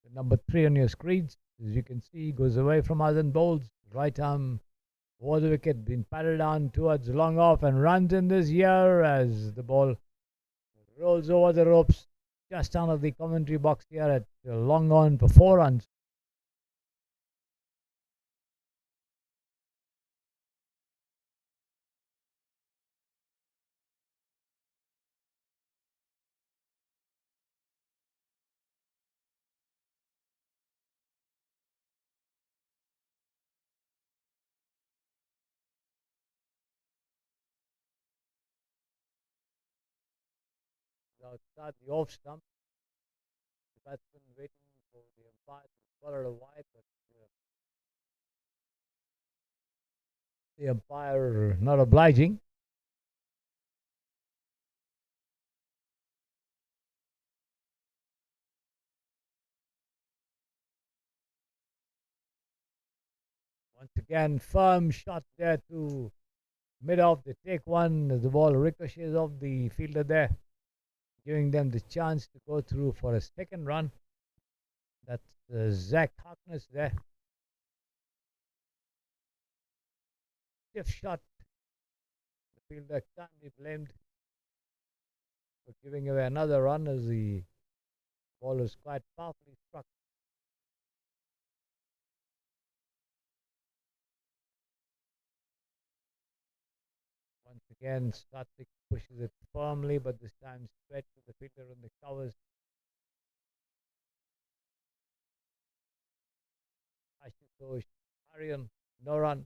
The number 3 on your screens, as you can see, goes away from us and bowls. Right arm over the wicket, being paddled down towards long off and runs in this year as the ball rolls over the ropes just out of the commentary box here at long on for 4 runs. Outside the off stump, the batsman waiting for the umpire to call it a wide, but the umpire not obliging. Once again, firm shot there to mid off. They take one as the ball ricochets off the fielder there, giving them the chance to go through for a second run. That's Zach Harkness there. Stiff shot. The fielder can't be blamed for giving away another run as the ball was quite powerfully struck. Once again, Satvik pushes it firmly, but this time straight to the fielder on the covers. Ashutosh Aryan, no run.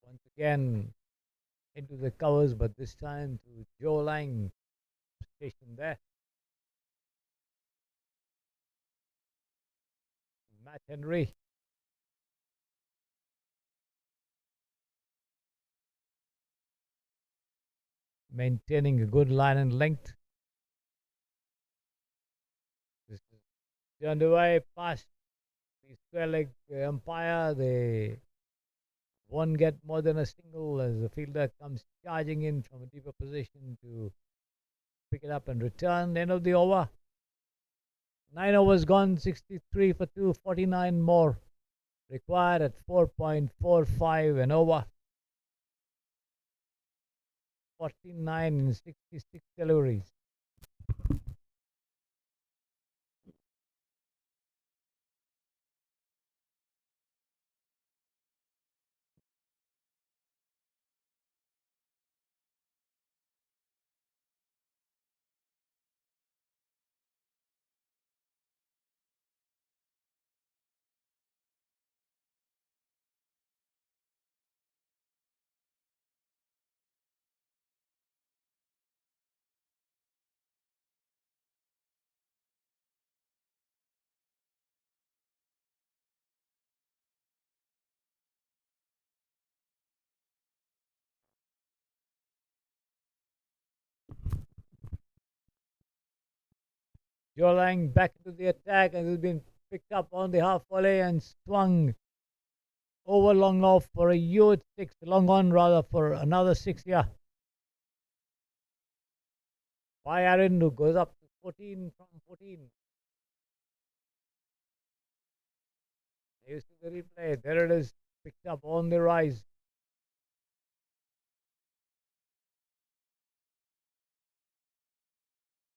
Once again into the covers, but this time to Joe Lang, stationed there. Matt Henry. Maintaining a good line and length. This is turned away past the square leg umpire. They won't get more than a single as the fielder comes charging in from a deeper position to pick it up and return. End of the over. 9 overs gone, 63 for 2, 49 more required at 4.45 and over. 49 in 66 deliveries. Joe Lang back into the attack and has been picked up on the half volley and swung over long off for a huge 6, long on rather for another 6 here. By Aaron, who goes up to 14 from 14. You see the replay. There it is, picked up on the rise.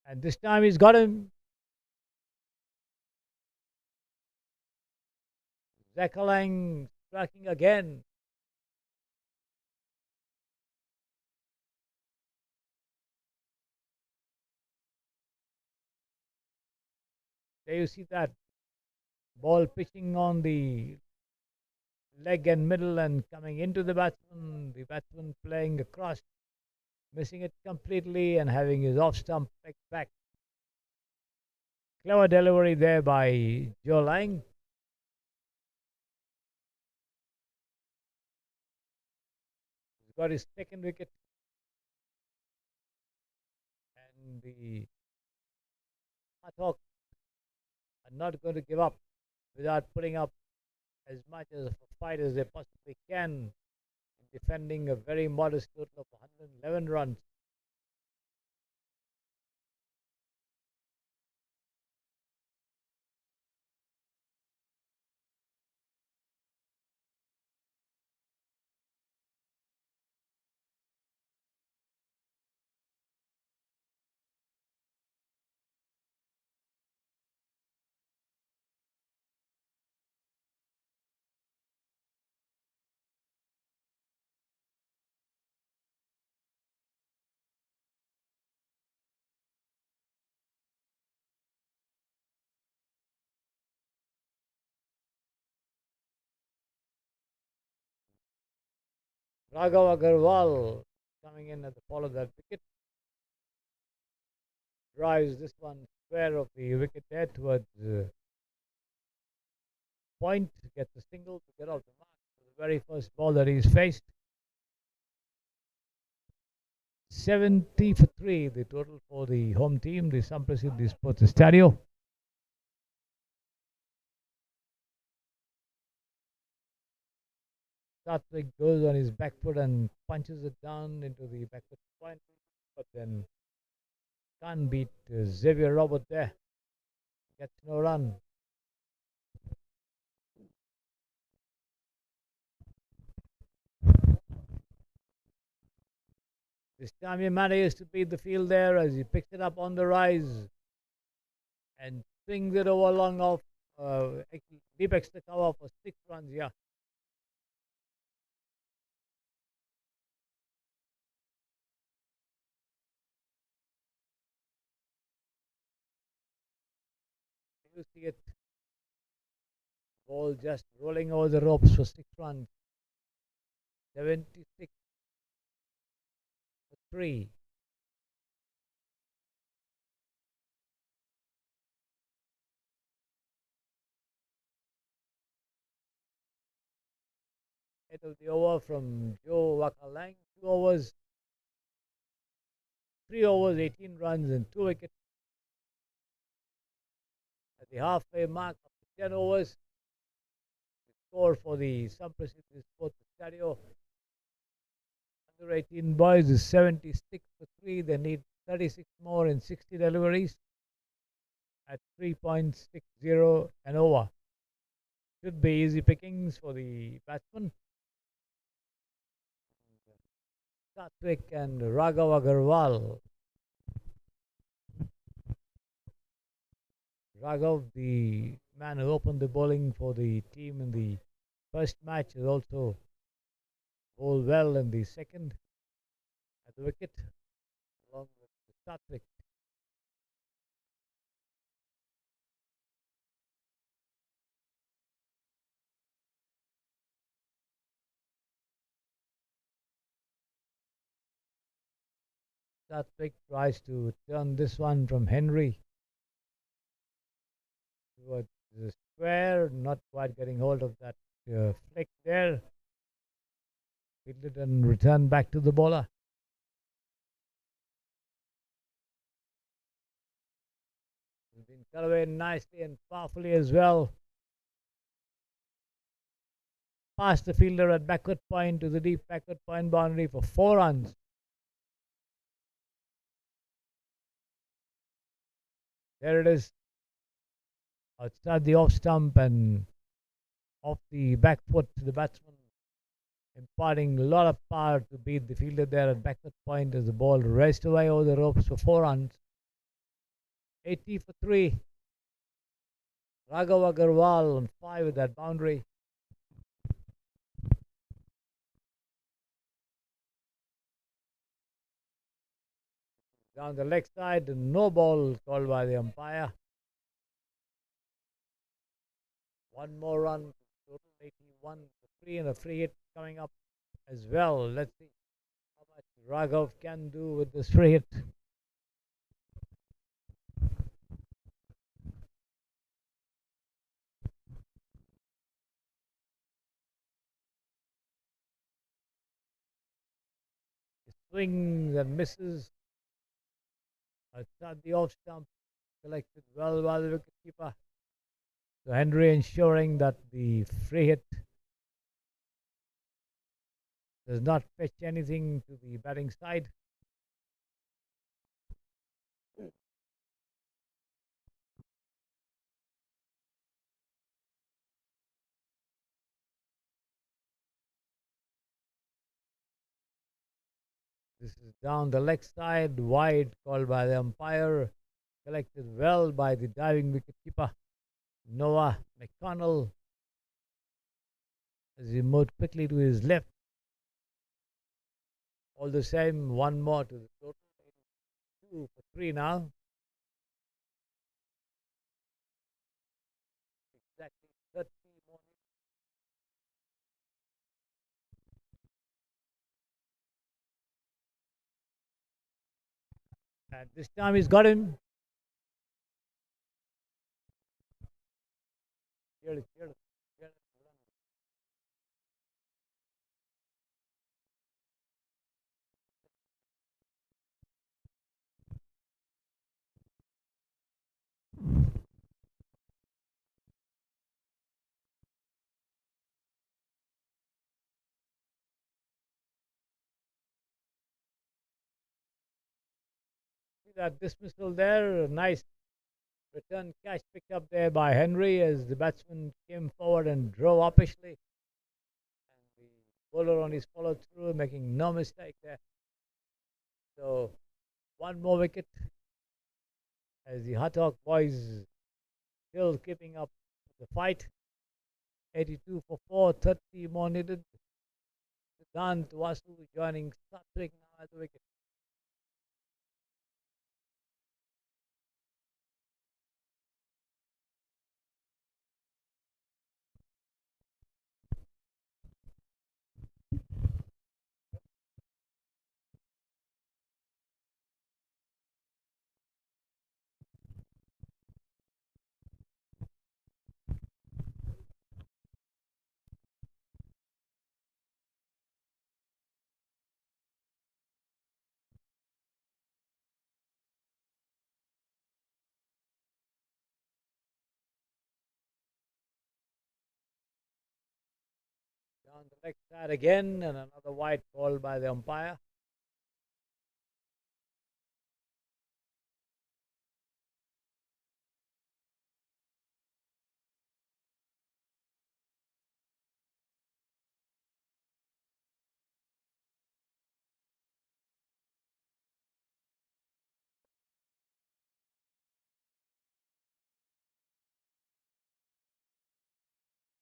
And this time he's got him. Zakalang striking again. There you see that ball pitching on the leg and middle and coming into the batsman. The batsman playing across, missing it completely and having his off stump picked back. Clever delivery there by Joe Lang. got his second wicket, and the Hutt are not going to give up without putting up as much as a fight as they possibly can, defending a very modest total of 111 runs. Raghav Agarwal coming in at the fall of that wicket drives this one square of the wicket there towards point, gets a single to get off the mark for the very first ball that he's faced. 70 for 3, the total for the home team, the Samprasiddhi Sports Stadio. Satvik goes on his back foot and punches it down into the back foot point, but then can't beat Xavier Robert there. Gets no run. This time he manages to beat the field there as he picks it up on the rise and swings it over long off deep extra cover for 6 runs. Yeah. You see it. Ball just rolling over the ropes for 6 runs. 76 for 3. Eight of the over from Joe Wakalang. 2 overs, 3 overs, 18 runs and 2 wickets. At the halfway mark of 10 overs, the score for the Samprasiddhi Sports Stadio under 18 boys is 76 for 3. They need 36 more in 60 deliveries at 3.60 and over. Should be easy pickings for the batsmen. Satvik and Raghav Agarwal. Raghav, the man who opened the bowling for the team in the first match, has also bowled well in the second at the wicket, along with Satvik. Satvik tries to turn this one from Henry towards the square, not quite getting hold of that flick there. Fielded and returned back to the bowler. He's been cut away nicely and powerfully as well. Past the fielder at backward point to the deep backward point boundary for 4 runs. There it is. Outside the off stump and off the back foot to the batsman, imparting a lot of power to beat the fielder there at backward point as the ball raced away over the ropes for 4 runs. 80 for 3. Raghav Agarwal on 5 with that boundary. Down the leg side, no ball called by the umpire. 1 more run, total 81 for 3 and a free hit coming up as well. Let's see how much Raghav can do with this free hit. swings and misses. At the off stump, collected well by the wicketkeeper. So Henry ensuring that the free hit does not fetch anything to the batting side. This is down the leg side, wide, called by the umpire. Collected well by the diving wicketkeeper, Noah McConnell, as he moved quickly to his left. All the same, one more to the total. 2 for 3 now. Exactly 30 more. And this time he's got him. Here, here, here. See that dismissal there? Nice return catch picked up there by Henry as the batsman came forward and drove uppishly. And the bowler on his follow through, making no mistake there. So, one more wicket as the Hutt boys still keeping up the fight. 82 for 4, 30 more needed. Siddhant Vasu joining Satvik now at the wicket. Down the leg side again, and another wide call by the umpire.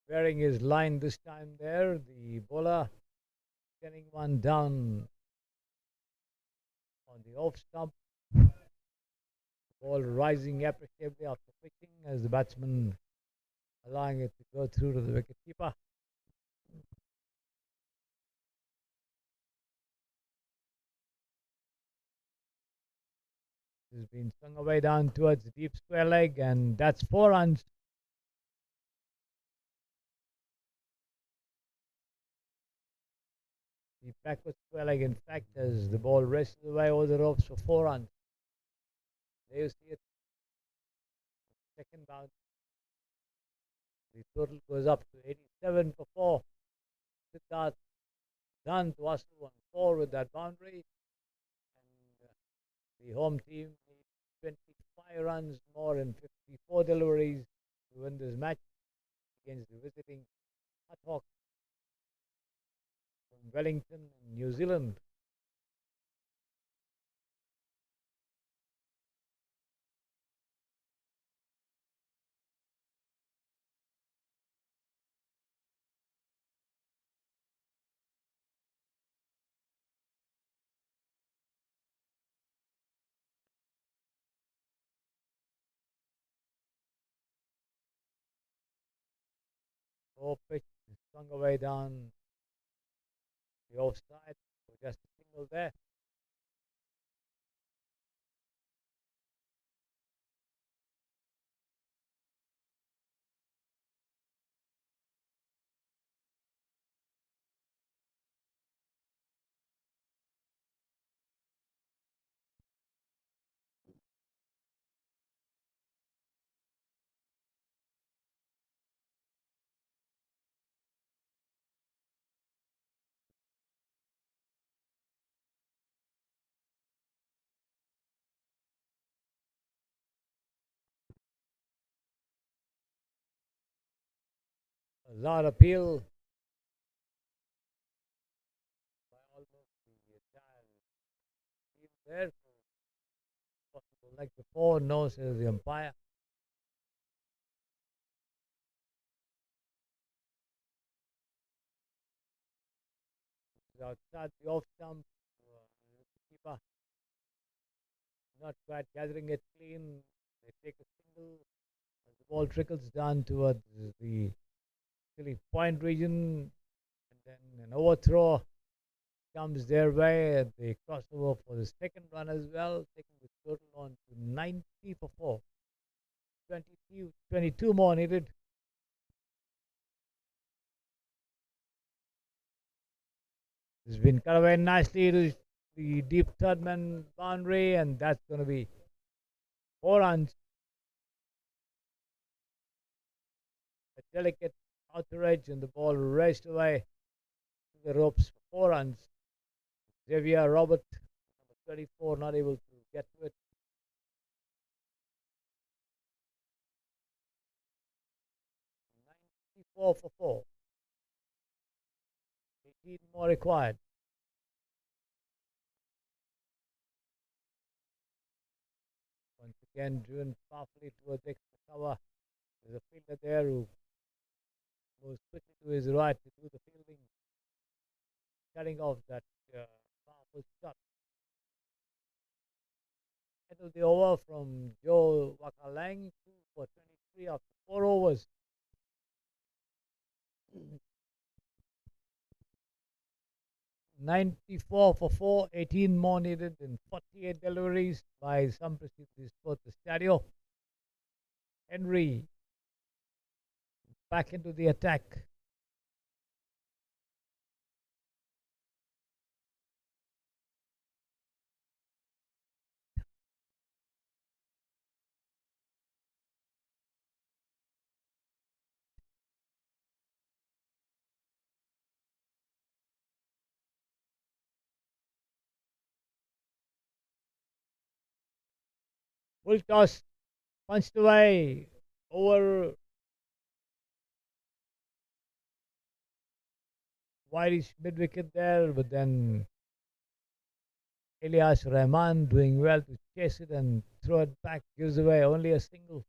Wearing his line this time there, the bowler getting one down on the off stump. Ball rising appreciably after pitching as the batsman allowing it to go through to the wicket keeper. This has been swung away down towards the deep square leg, and that's 4 runs. The backward square leg, in fact, as the ball races away over the ropes for 4 runs. There you see it. Second bounce. The total goes up to 87 for 4. Siddharth Vasu on 4 with that boundary. And the home team needs 25 runs more and 54 deliveries to win this match against the visiting Hutt Hawks from Wellington, New Zealand. Low pitch swung away down the offside. So just a single there. A lot of appeal by almost the entire team there. Possible like before, no, says the umpire. Outside the off stump, keeper not quite gathering it clean. They take a single as the ball trickles down towards the silly point region, and then an overthrow comes their way. They cross over for the second run as well, taking the total on to 90 for 4. 22 more needed. It's been cut away nicely to the deep third man boundary, and that's going to be 4 runs. A delicate outer edge, and the ball raced away to the ropes for 4 runs. Xavier Robert, number 24, not able to get to it. 94 for 4. 18 more required. Once again, driven powerfully towards extra cover. There's a fielder there who moves quickly to his right to do the fielding, cutting off that powerful shot. End of the over from Joe Wakalang, 2 for 23 after 4 overs. 94 for 4, 18 more needed in 48 deliveries by Samprasiddhi Sports Stadio. Henry back into the attack. Full toss, punched away over wideish mid wicket there, but then Elias Rahman doing well to chase it and throw it back, gives away only a single.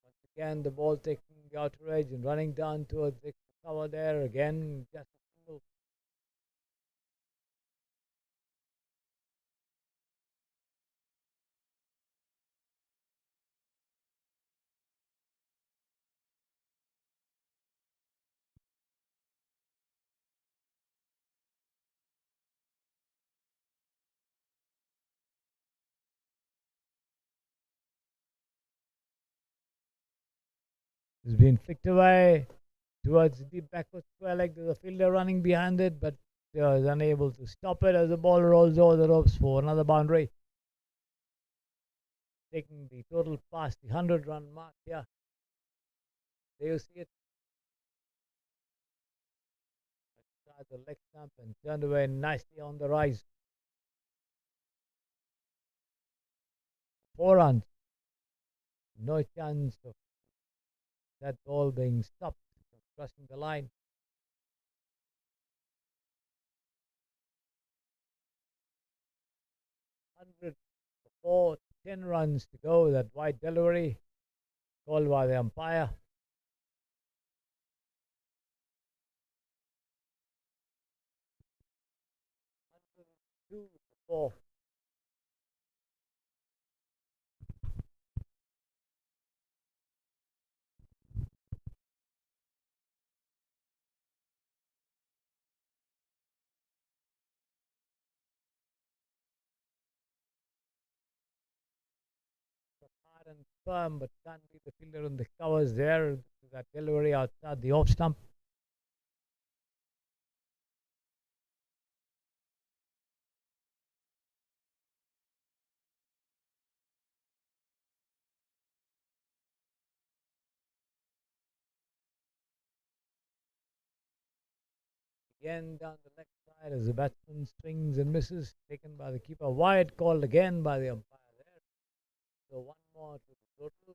Once again, the ball taking the outer edge and running down towards the cover there again, just a single. It's been flicked away towards the deep backward square leg. There's a fielder running behind it, but is unable to stop it as the ball rolls over the ropes for another boundary. Taking the total past the 100-run mark here. There you see it. Outside the leg stump and turned away nicely on the rise. 4 runs. No chance of that ball being stopped from crossing the line. Hundred for 10 runs to go. That wide delivery called by the umpire. Two for 4. Hard and firm, but can't beat the fielder on the covers there. That delivery outside the off stump. Again down the left side as the batsman swings and misses, taken by the keeper. Wide called again by the umpire there. So one more to the total.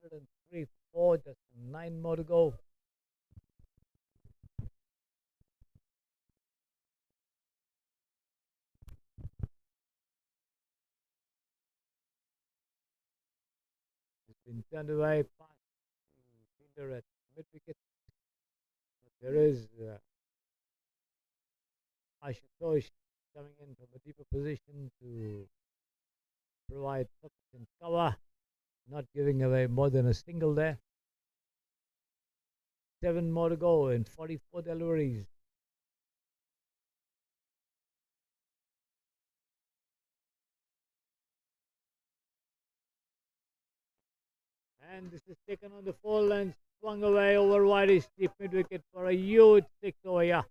103 for 4, just 9 more to go. It's been turned away past the fielder at mid wicket. There is Ashutosh coming in from a deeper position to provide sufficient cover, not giving away more than a single there. 7 more to go in 44 deliveries. And this is taken on the full and swung away over wide deep mid wicket for a huge 6 over here.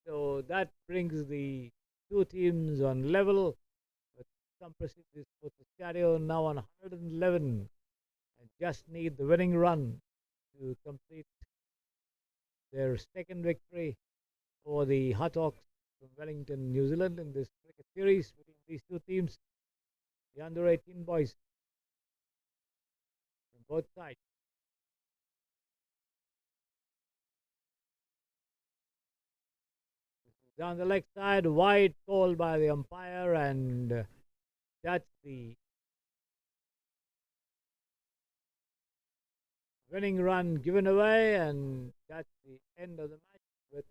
So that brings the two teams on level, with Samprasiddhi for the stereo now on 111 and just need the winning run to complete their second victory over the Hutt from Wellington, New Zealand in this cricket series between these two teams, the under 18 boys from both sides. Down the leg side, wide call by the umpire, and that's the winning run given away, and that's the end of the match with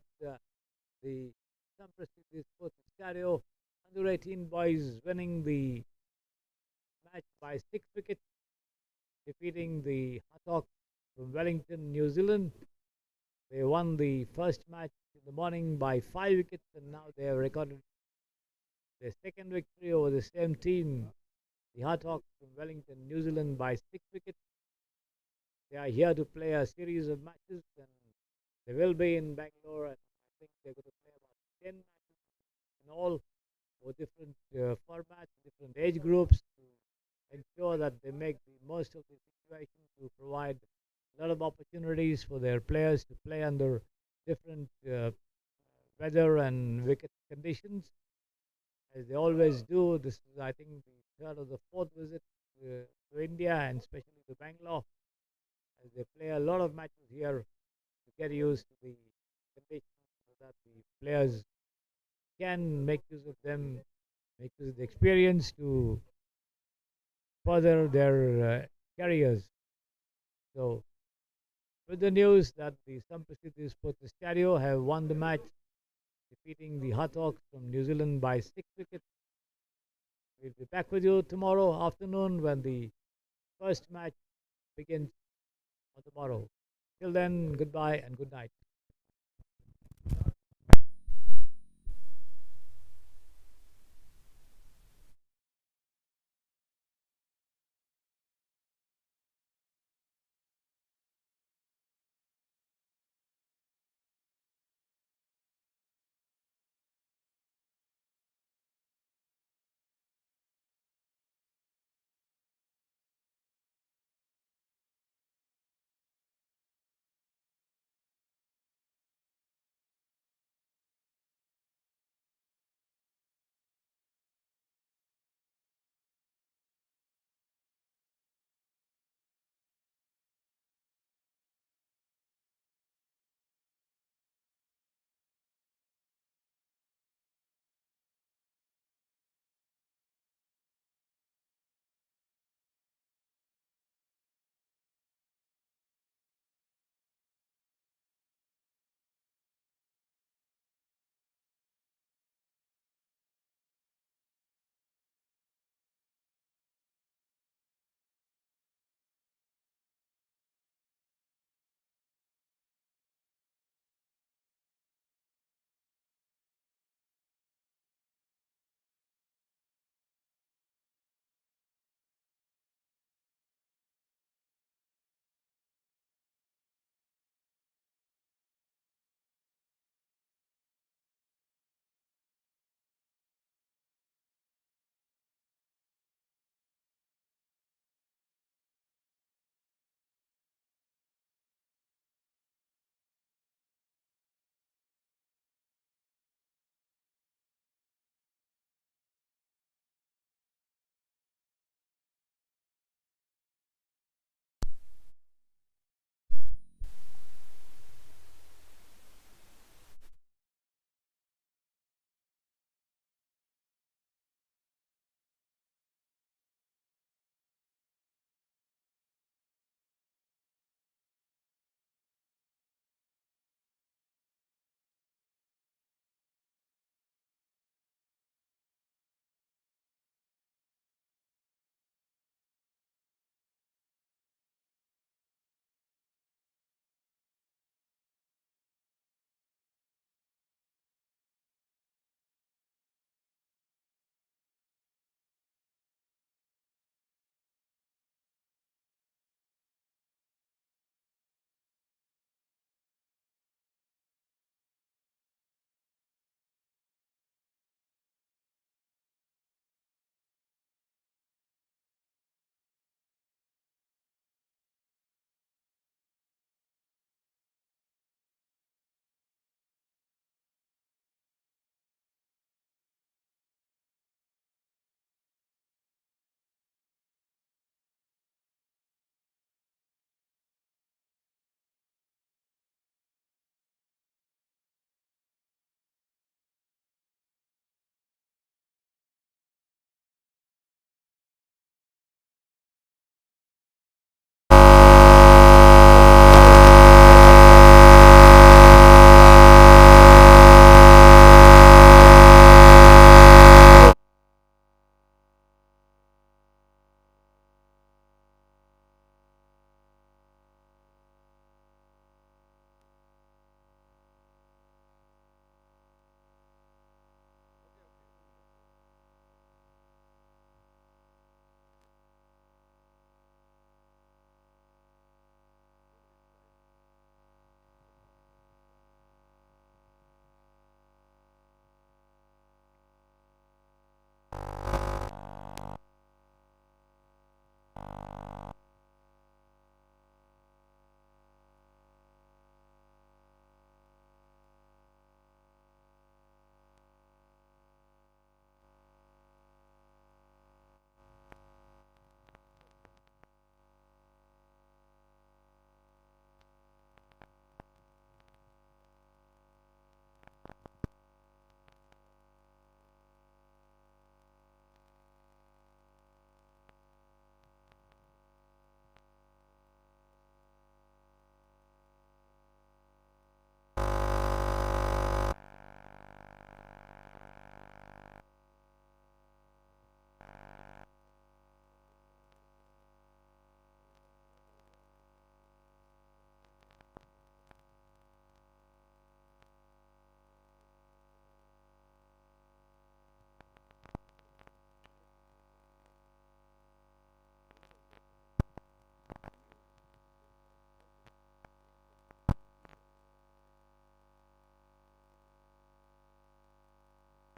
the Samprasiddhi Sports Stereo under 18 boys winning the match by 6 wickets, defeating the Hutt from Wellington, New Zealand. They won the first match in the morning by 5 wickets, and now they have recorded their second victory over the same team, the Hutt from Wellington, New Zealand, by 6 wickets. They are here to play a series of matches, and they will be in Bangalore, and I think they're going to play about 10 matches in all for different formats, different age groups, to ensure that they make the most of the situation, to provide a lot of opportunities for their players to play under different weather and wicket conditions, as they always do. This is, I think, the third or the fourth visit to India, and especially to Bangalore, as they play a lot of matches here to get used to the conditions, so that the players can make use of them, make use of the experience to further their careers. So, with the news that the Samprasiddhi Sports Stereo have won the match, defeating the Hutt from New Zealand by 6 wickets, we'll be back with you tomorrow afternoon when the first match begins on tomorrow. Till then, goodbye and good night.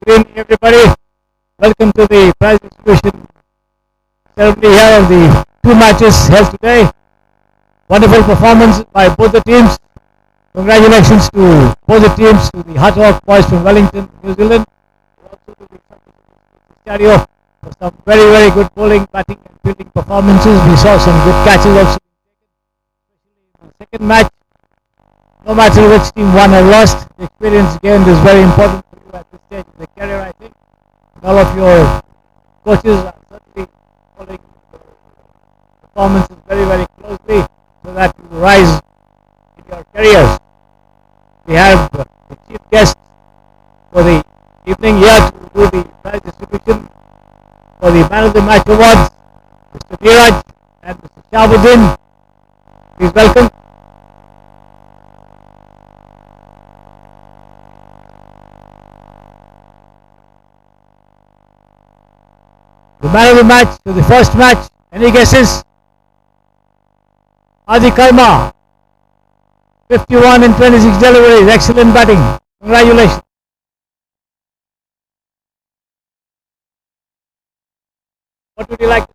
Good evening, everybody. Welcome to the prize distribution ceremony here of the two matches held today. Wonderful performance by both the teams. Congratulations to both the teams, to the Hutt boys from Wellington, New Zealand, also to the Stereo for some very, very good bowling, batting, and fielding performances. We saw some good catches also being taken, especially in the second match. No matter which team won or lost, the experience gained is very important for you at this stage of the career, I think. All of your coaches are certainly following performances very, very closely so that you rise in your careers. We have the chief guest for the evening here to do the prize distribution for the Man of the Match awards, Mr. Neeraj and Mr. Shahabuddin. Please welcome. The Man of the Match to the first match. Any guesses? Adi Karma, 51 and 26 deliveries. Excellent batting. Congratulations. What would you like?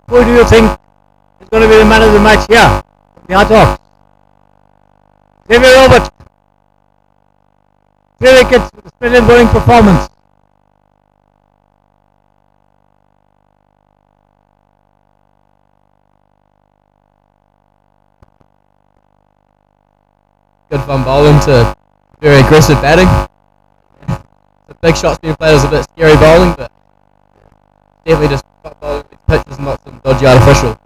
Who do you think is going to be the man of the match here? The Hawks. David Robert. 3 wickets with a splendid bowling performance. Good fun bowling to very aggressive batting. The big shots being played was a bit scary bowling, but definitely just top bowling these pitches and not some dodgy artificial.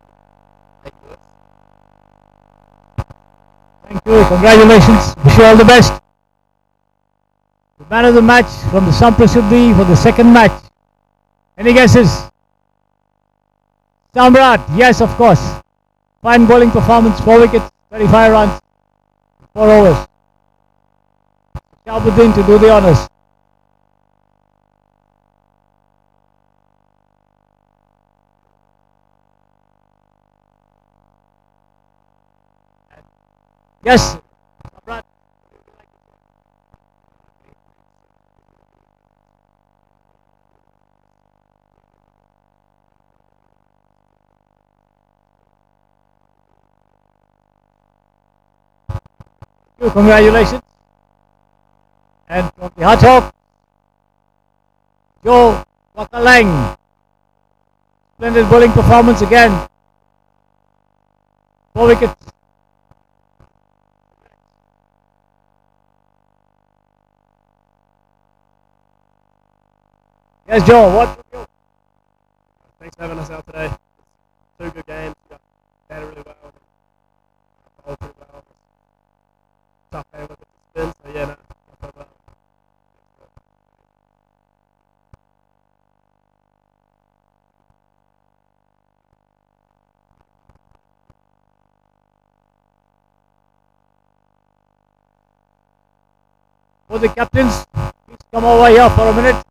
Thank you. Congratulations. Wish you all the best. The man of the match from the Samprasiddhi for the second match. Any guesses? Samrat. Yes, of course. Fine bowling performance. 4 wickets, 35 runs, 4 overs. Shahabuddin to do the honours. Yes. Samrat. Congratulations. And from the Hutt, Joe Wakalang. Splendid bowling performance again. 4 wickets. Yes, Joe, what from you? Thanks for having us out today. Two good games. Batted really well. Bowled pretty well. Tough game with the spin. So yeah, no. I thought, For the captains, please come over here for a minute.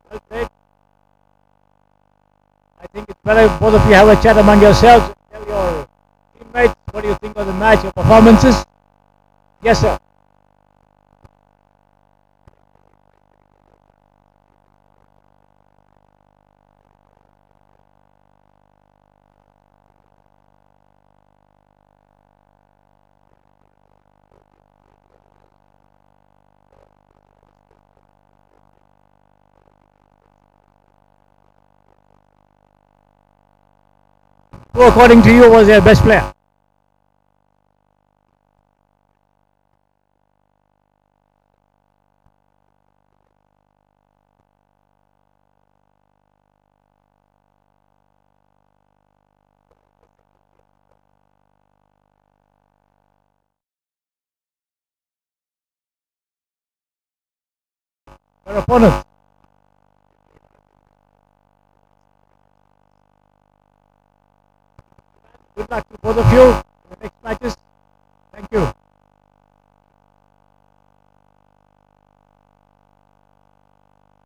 Well played. I think it's better both of you have a chat among yourselves. Tell your teammates what do you think of the match, your performances. Yes, sir. Who, according to you, was their best player? Your opponent. luck to both of you for the next matches. Thank you.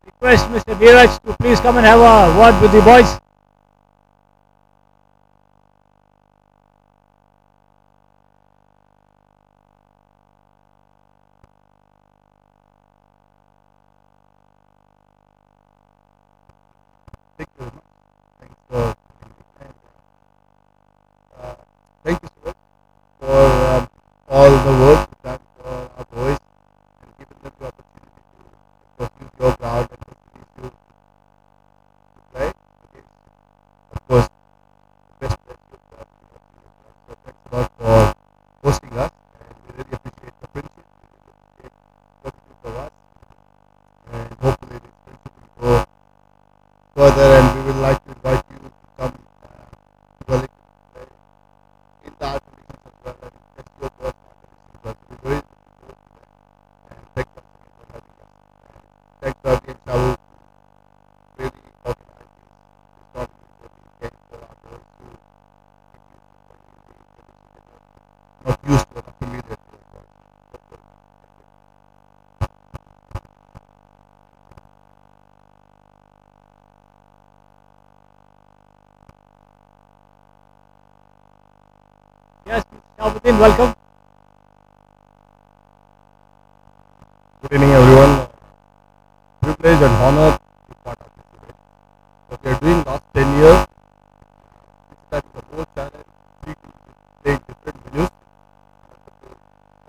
Request Mr. Dheeraj to please come and have a word with the boys. Thank you very much. Thanks for thank you so much for all the work you've done for our boys and giving them the opportunity to of course use your ground and facilities to play against of course the best players you've got. So thanks a lot for hosting us and we really appreciate the friendship, we really appreciate what you do for us and hopefully this friendship will go further and we would like to invite you to come to Wellington to play in the art conditions as well and test your boss art conditions as well. So we're very looking forward to that. And thanks once again for having us. And thanks to Ravi and Shawu to really organize this tournament for the game for our boys to get used to playing in the conditions they're not used to or not familiar to as well. Thanks very much. Yes, Shabuddin, welcome. Good evening everyone. Privilege and honor to be part of this event. What we are doing last 10 years, starting the whole challenge, three teams playing different venues.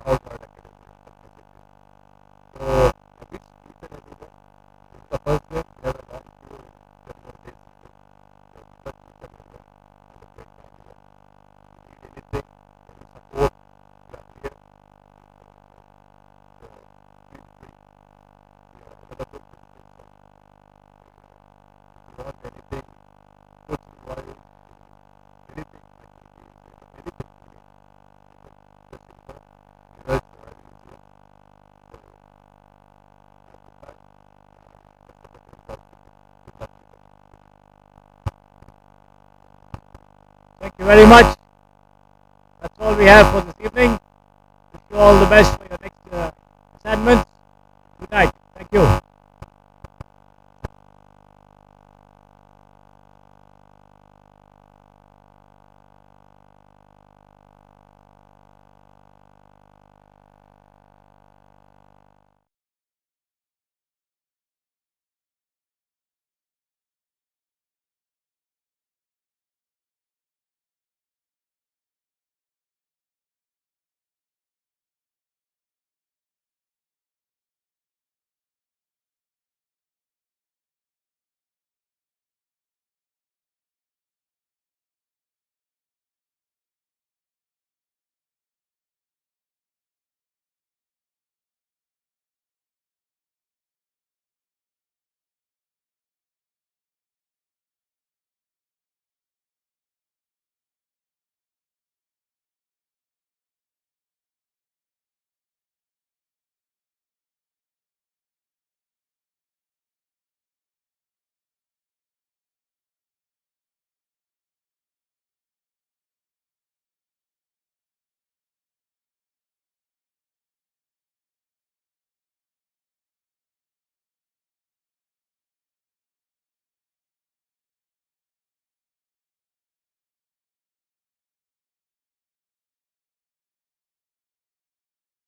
Outside academy. So I wish each and everyone, this is the first game, we have a long queue in 7 days. So good luck to each and everyone on the great tournament. If you need anything, any support, we are here. So feel free. We are available to discuss. If you want anything, coaching wise, anything, anything you need, just inform. Dheeraj or I will here. So have a good time. Best of luck in the South City. Good luck to you. Thank you very much. That's all we have for this evening. Wish you all the best for your next assignment.